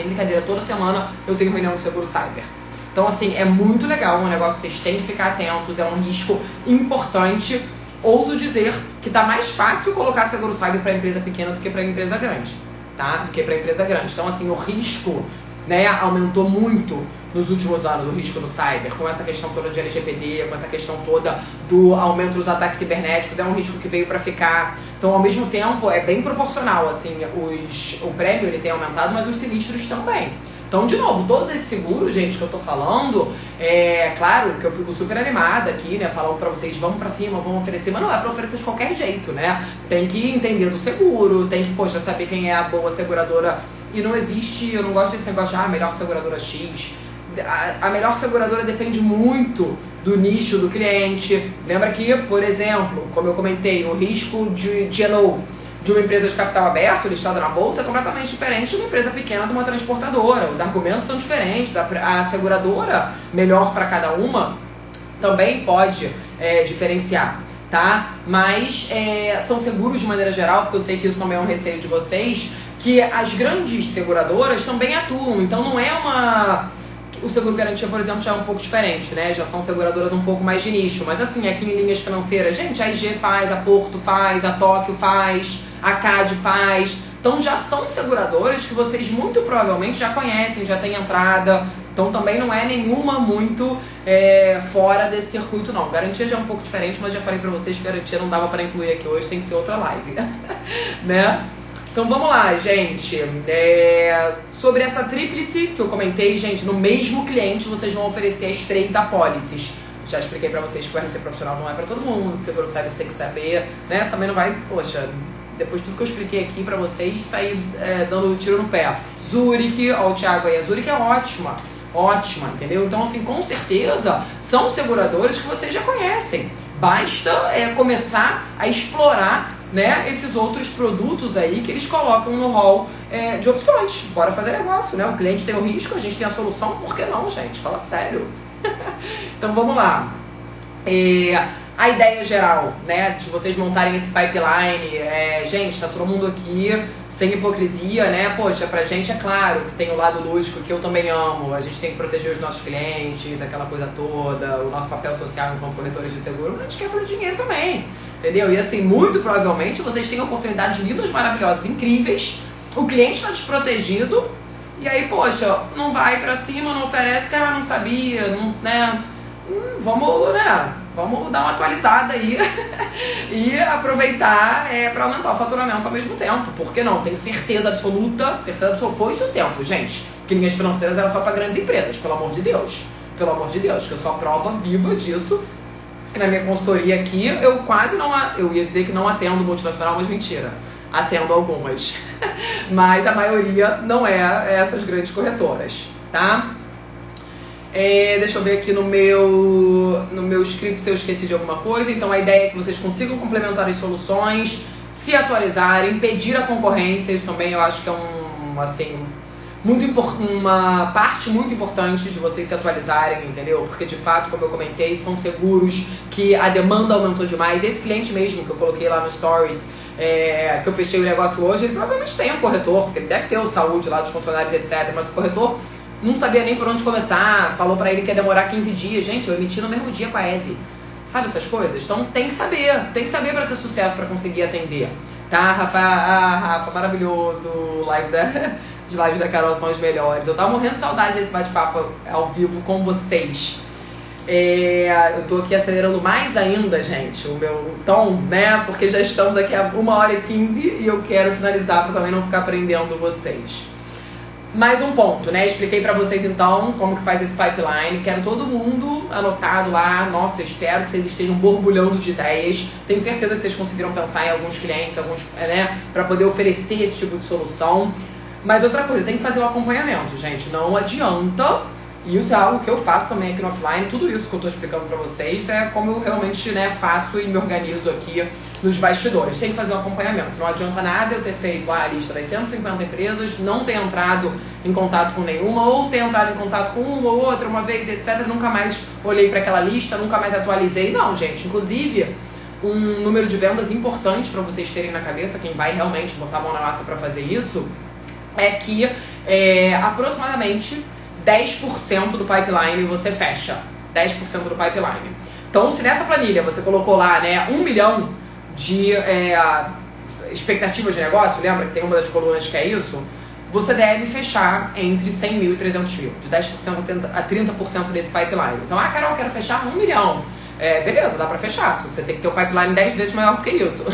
Toda semana eu tenho reunião de seguro cyber. Então, assim, é muito legal, um negócio que vocês têm que ficar atentos, é um risco importante. Ouso dizer que tá mais fácil colocar seguro cyber para empresa pequena do que para empresa grande, tá? Então, assim, o risco, né, aumentou muito nos últimos anos, o risco no cyber, com essa questão toda de LGPD, com essa questão toda do aumento dos ataques cibernéticos, é um risco que veio para ficar. Então, ao mesmo tempo, é bem proporcional, assim, o prêmio ele tem aumentado, mas os sinistros também. Então, de novo, todos esses seguros, gente, que eu tô falando, claro que eu fico super animada aqui, né, falando pra vocês, vamos pra cima, vamos oferecer, mas não é pra oferecer de qualquer jeito, né? Tem que entender do seguro, tem que, poxa, saber quem é a boa seguradora. E não existe, eu não gosto desse negócio de, melhor seguradora X. A melhor seguradora depende muito do nicho do cliente. Lembra que, por exemplo, como eu comentei, o risco de GNO de uma empresa de capital aberto, listada na bolsa, é completamente diferente de uma empresa pequena de uma transportadora. Os argumentos são diferentes. A seguradora, melhor para cada uma, também pode diferenciar, tá? Mas são seguros de maneira geral, porque eu sei que isso também é um receio de vocês, que as grandes seguradoras também atuam. Então não é uma... O seguro garantia, por exemplo, já é um pouco diferente, né? Já são seguradoras um pouco mais de nicho. Mas assim, aqui em linhas financeiras, gente, a IG faz, a Porto faz, a Tóquio faz, a CAD faz. Então já são seguradoras que vocês muito provavelmente já conhecem, já têm entrada. Então também não é nenhuma muito fora desse circuito, não. Garantia já é um pouco diferente, mas já falei pra vocês que garantia não dava pra incluir aqui hoje, tem que ser outra live, né? Então vamos lá, gente. Sobre essa tríplice que eu comentei, gente, no mesmo cliente vocês vão oferecer as 3 apólices. Já expliquei pra vocês que o RC profissional não é pra todo mundo, que seguro cyber você tem que saber, né? Também não vai, poxa, depois de tudo que eu expliquei aqui pra vocês, sair dando tiro no pé. Zurich, ó o Thiago aí, a Zurich é ótima, entendeu? Então, assim, com certeza são seguradores que vocês já conhecem. Basta começar a explorar, né, esses outros produtos aí que eles colocam no hall de opções. Bora fazer negócio, né? O cliente tem o risco, a gente tem a solução, por que não, gente? Fala sério. Então vamos lá. A ideia geral, né, de vocês montarem esse pipeline, gente, tá todo mundo aqui sem hipocrisia, né? Poxa, pra gente é claro que tem o lado lúdico que eu também amo, a gente tem que proteger os nossos clientes, aquela coisa toda, o nosso papel social enquanto corretores de seguro, mas a gente quer fazer dinheiro também, entendeu? E assim, muito provavelmente vocês têm oportunidades lindas, maravilhosas, incríveis, o cliente está desprotegido, e aí, poxa, não vai pra cima, não oferece, porque ela não sabia, não, né? Vamos dar uma atualizada aí e aproveitar para aumentar o faturamento ao mesmo tempo. Por que não? Tenho certeza absoluta, foi isso o tempo, gente. Que linhas financeiras era só para grandes empresas, pelo amor de Deus. Que eu sou a prova viva disso. que na minha consultoria aqui, eu quase não... Eu ia dizer que não atendo multinacional, mas mentira. Atendo algumas. Mas a maioria não é essas grandes corretoras, tá? Deixa eu ver aqui no meu script se eu esqueci de alguma coisa. Então a ideia é que vocês consigam complementar as soluções, se atualizarem, pedir a concorrência. Isso também eu acho que é uma parte muito importante de vocês se atualizarem, entendeu? Porque de fato, como eu comentei, são seguros que a demanda aumentou demais. Esse cliente mesmo que eu coloquei lá no Stories, que eu fechei o negócio hoje, ele provavelmente tem um corretor, porque ele deve ter o saúde lá dos funcionários, etc. Mas o corretor não sabia nem por onde começar, falou pra ele que ia demorar 15 dias. Gente, eu emiti no mesmo dia com a ESE. Sabe essas coisas? Então tem que saber pra ter sucesso, pra conseguir atender. Tá, Rafa? Rafa, maravilhoso. As lives da Carol são as melhores. Eu tava morrendo de saudade desse bate-papo ao vivo com vocês. Eu tô aqui acelerando mais ainda, gente, o meu tom, né? Porque já estamos aqui a 1h15 e eu quero finalizar pra também não ficar prendendo vocês. Mais um ponto, né? Expliquei pra vocês então como que faz esse pipeline. Quero todo mundo anotado lá. Nossa, espero que vocês estejam borbulhando de ideias. Tenho certeza que vocês conseguiram pensar em alguns clientes, né? Pra poder oferecer esse tipo de solução. Mas outra coisa, tem que fazer o acompanhamento, gente. Não adianta. E isso é algo que eu faço também aqui no offline. Tudo isso que eu tô explicando pra vocês é como eu realmente, né, faço e me organizo aqui nos bastidores. Tem que fazer um acompanhamento. Não adianta nada eu ter feito a lista das 150 empresas, não ter entrado em contato com nenhuma, ou ter entrado em contato com uma ou outra uma vez, etc. Nunca mais olhei para aquela lista, nunca mais atualizei. Não, gente. Inclusive, um número de vendas importante para vocês terem na cabeça, quem vai realmente botar a mão na massa para fazer isso, é que aproximadamente 10% do pipeline você fecha. 10% do pipeline. Então, se nessa planilha você colocou lá, né, 1 milhão de expectativa de negócio, lembra que tem uma das colunas que é isso? Você deve fechar entre 100 mil e 300 mil, de 10% a 30% desse pipeline. Então, Carol, eu quero fechar 1 milhão. Beleza, dá pra fechar, só que você tem que ter o pipeline 10 vezes maior do que isso.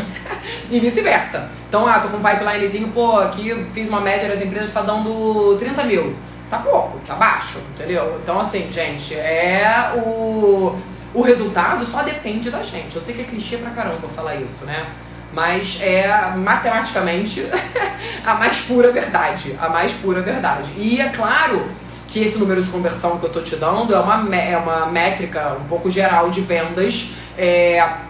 E vice-versa. Então, tô com um pipelinezinho, aqui fiz uma média das empresas, tá dando 30 mil. Tá pouco, tá baixo, entendeu? Então, assim, gente, o resultado só depende da gente. Eu sei que é clichê pra caramba falar isso, né? Mas matematicamente a mais pura verdade. A mais pura verdade. E é claro que esse número de conversão que eu tô te dando é uma métrica um pouco geral de vendas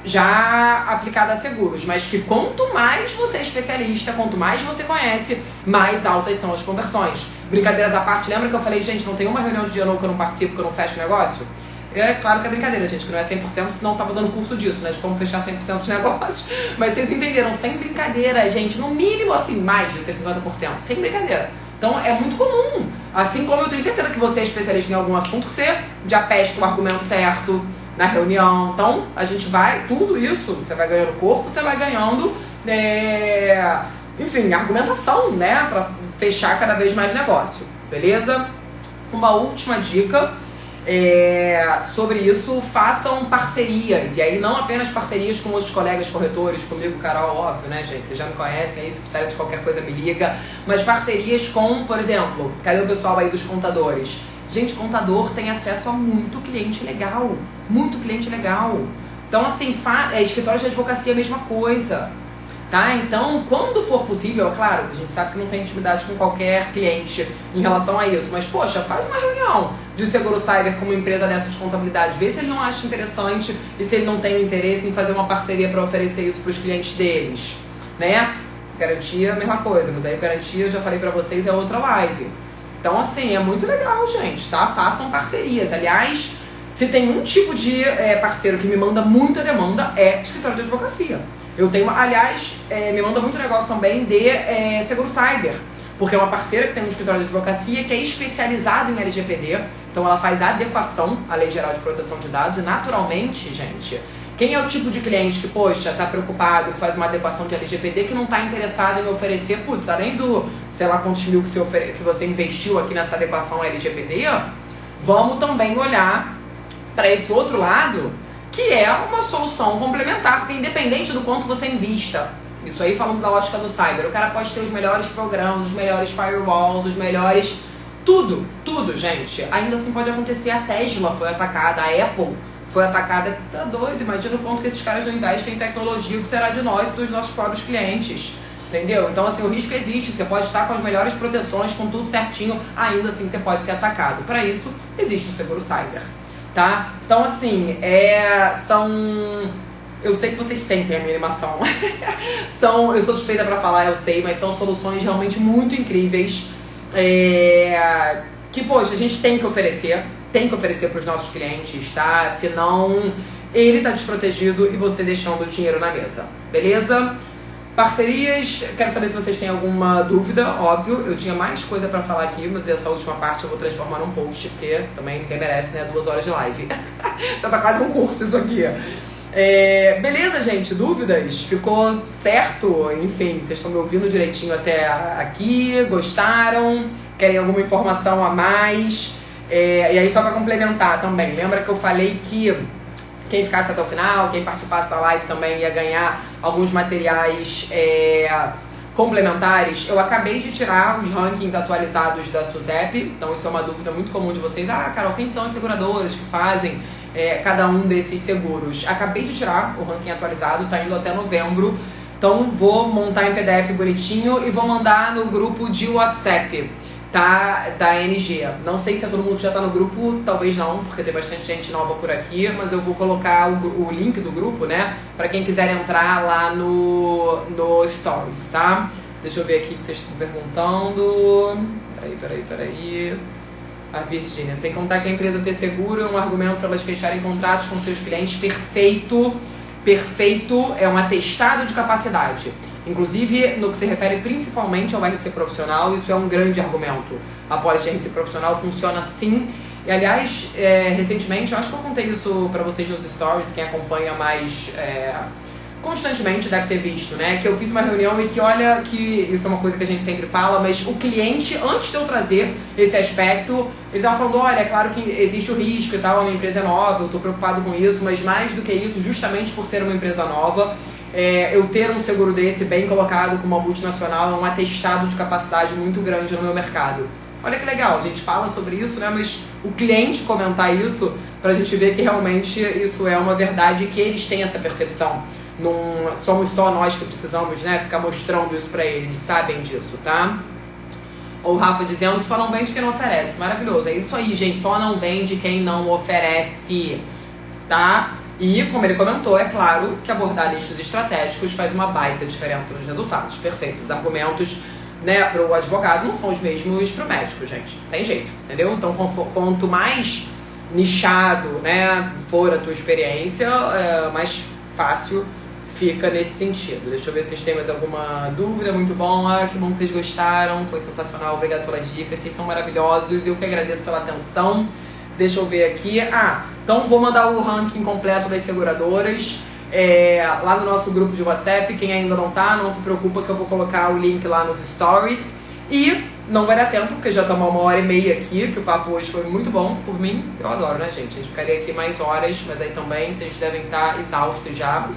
já aplicada a seguros. Mas que quanto mais você é especialista, quanto mais você conhece, mais altas são as conversões. Brincadeiras à parte, lembra que eu falei, gente, não tem uma reunião de dia novo que eu não participo, que eu não fecho o negócio? É claro que é brincadeira, gente, que não é 100%, senão eu tava dando curso disso, né, de como fechar 100% dos negócios. Mas vocês entenderam, sem brincadeira, gente, no mínimo, assim, mais do que 50%, sem brincadeira. Então, é muito comum. Assim como eu tenho certeza que você é especialista em algum assunto, que você já pesca o argumento certo na reunião. Então, a gente vai, tudo isso, você vai ganhando corpo, você vai ganhando, enfim, argumentação, né, pra fechar cada vez mais negócio, beleza? Uma última dica sobre isso: façam parcerias. E aí não apenas parcerias com outros colegas corretores, comigo, Carol, óbvio, né, gente? Vocês já me conhecem aí, se precisarem de qualquer coisa me liga. Mas parcerias com, por exemplo, cadê o pessoal aí dos contadores? Gente, contador tem acesso a muito cliente legal. Muito cliente legal. Então, assim, escritório de advocacia é a mesma coisa. Tá? Então, quando for possível, é claro, a gente sabe que não tem intimidade com qualquer cliente em relação a isso, mas, poxa, faz uma reunião de seguro cyber com uma empresa dessa de contabilidade, vê se ele não acha interessante e se ele não tem interesse em fazer uma parceria para oferecer isso para os clientes deles, né? Garantia, mesma coisa, mas aí garantia, eu já falei para vocês, é outra live. Então, assim, é muito legal, gente, tá? Façam parcerias. Aliás, se tem um tipo de parceiro que me manda muita demanda, é escritório de advocacia. Eu tenho, aliás, me manda muito negócio também de seguro cyber, porque é uma parceira que tem um escritório de advocacia que é especializado em LGPD, então ela faz a adequação à Lei Geral de Proteção de Dados e, naturalmente, gente, quem é o tipo de cliente que, poxa, tá preocupado, que faz uma adequação de LGPD, que não tá interessado em oferecer, além do, sei lá quantos mil que você investiu aqui nessa adequação à LGPD, vamos também olhar para esse outro lado, que é uma solução complementar, porque independente do quanto você invista, isso aí falando da ótica do cyber, o cara pode ter os melhores programas, os melhores firewalls, os melhores... Tudo, gente. Ainda assim pode acontecer, a Tesla foi atacada, a Apple foi atacada, tá doido, imagina o ponto que esses caras não investem em tecnologia, o que será de nós e dos nossos próprios clientes, entendeu? Então assim, o risco existe, você pode estar com as melhores proteções, com tudo certinho, ainda assim você pode ser atacado. Para isso, existe o seguro cyber, tá? Então assim, eu sei que vocês sentem a minha animação. Eu sou suspeita pra falar, eu sei, mas são soluções realmente muito incríveis. Que, poxa, a gente tem que oferecer para os nossos clientes, tá? Senão ele tá desprotegido e você deixando o dinheiro na mesa, beleza? Parcerias, quero saber se vocês têm alguma dúvida, óbvio. Eu tinha mais coisa pra falar aqui, mas essa última parte eu vou transformar num post, porque também ninguém merece, né? 2 horas de live. Já tá quase um curso isso aqui. Beleza, gente? Dúvidas? Ficou certo? Enfim, vocês estão me ouvindo direitinho até aqui? Gostaram? Querem alguma informação a mais? E aí, só para complementar também, lembra que eu falei que quem ficasse até o final, quem participasse da live também ia ganhar alguns materiais complementares? Eu acabei de tirar os rankings atualizados da SUSEP, então isso é uma dúvida muito comum de vocês. Ah, Carol, quem são as seguradoras que fazem cada um desses seguros? Acabei de tirar o ranking atualizado, tá indo até novembro, então vou montar em PDF bonitinho e vou mandar no grupo de WhatsApp, tá, da NG. Não sei se todo mundo já tá no grupo, talvez não, porque tem bastante gente nova por aqui, mas eu vou colocar o link do grupo, né, pra quem quiser entrar lá no Stories, tá? Deixa eu ver aqui que vocês estão perguntando. Peraí. A Virgínia, sem contar que a empresa ter seguro é um argumento para elas fecharem contratos com seus clientes. Perfeito, é um atestado de capacidade. Inclusive, no que se refere principalmente ao RC profissional, isso é um grande argumento. A pólice de RC profissional funciona sim. E, aliás, recentemente, eu acho que eu contei isso para vocês nos stories, quem acompanha mais constantemente deve ter visto, né? Que eu fiz uma reunião e que, olha, que isso é uma coisa que a gente sempre fala, mas o cliente, antes de eu trazer esse aspecto, ele tava falando, olha, é claro que existe o risco e tal, a minha empresa é nova, eu tô preocupado com isso, mas mais do que isso, justamente por ser uma empresa nova, eu ter um seguro desse bem colocado com uma multinacional é um atestado de capacidade muito grande no meu mercado. Olha que legal, a gente fala sobre isso, né? Mas o cliente comentar isso, pra gente ver que realmente isso é uma verdade e que eles têm essa percepção. Não somos só nós que precisamos, né, ficar mostrando isso pra eles sabem disso, tá? O Rafa dizendo que só não vende quem não oferece. Maravilhoso, é isso aí, gente, só não vende quem não oferece, tá? E, como ele comentou, é claro que abordar nichos estratégicos faz uma baita diferença nos resultados. Perfeito, os argumentos, né, pro advogado não são os mesmos pro médico, gente, tem jeito, entendeu? Então, quanto mais nichado, né, for a tua experiência, mais fácil fica nesse sentido. Deixa eu ver se vocês têm mais alguma dúvida. Muito bom, que bom que vocês gostaram, foi sensacional, obrigado pelas dicas, vocês são maravilhosos, eu que agradeço pela atenção. Deixa eu ver aqui, então vou mandar o ranking completo das seguradoras lá no nosso grupo de WhatsApp. Quem ainda não tá, não se preocupa que eu vou colocar o link lá nos stories. E não vai dar tempo, porque já estamos 1h30 aqui, que o papo hoje foi muito bom. Por mim, eu adoro, né, gente? A gente ficaria aqui mais horas, mas aí também vocês devem estar exaustos já.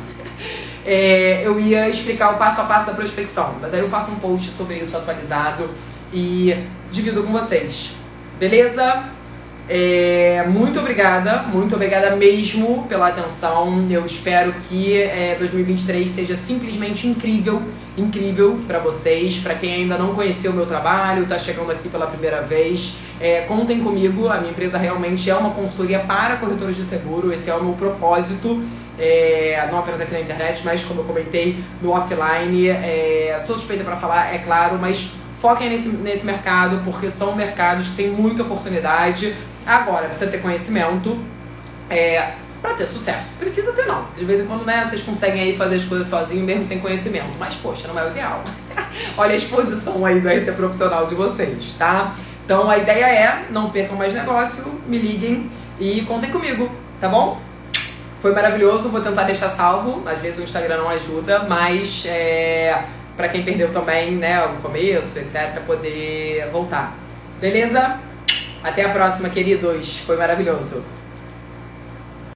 Eu ia explicar o passo a passo da prospecção, mas aí eu faço um post sobre isso atualizado e divido com vocês. Beleza? Muito obrigada mesmo pela atenção. Eu espero que 2023 seja simplesmente incrível para vocês. Para quem ainda não conheceu o meu trabalho, tá chegando aqui pela primeira vez, contem comigo. A minha empresa realmente é uma consultoria para corretores de seguro. Esse é o meu propósito, não apenas aqui na internet, mas como eu comentei no offline. Sou suspeita para falar, é claro, mas foquem nesse mercado, porque são mercados que têm muita oportunidade. Agora, precisa ter conhecimento pra ter sucesso. Precisa ter não. De vez em quando, né, vocês conseguem aí fazer as coisas sozinhos, mesmo sem conhecimento. Mas, poxa, não é o ideal. Olha a exposição aí do RT profissional de vocês, tá? Então, a ideia é, não percam mais negócio, me liguem e contem comigo, tá bom? Foi maravilhoso, vou tentar deixar salvo. Às vezes o Instagram não ajuda, mas pra quem perdeu também, né, o começo, etc., poder voltar. Beleza? Até a próxima, queridos. Foi maravilhoso.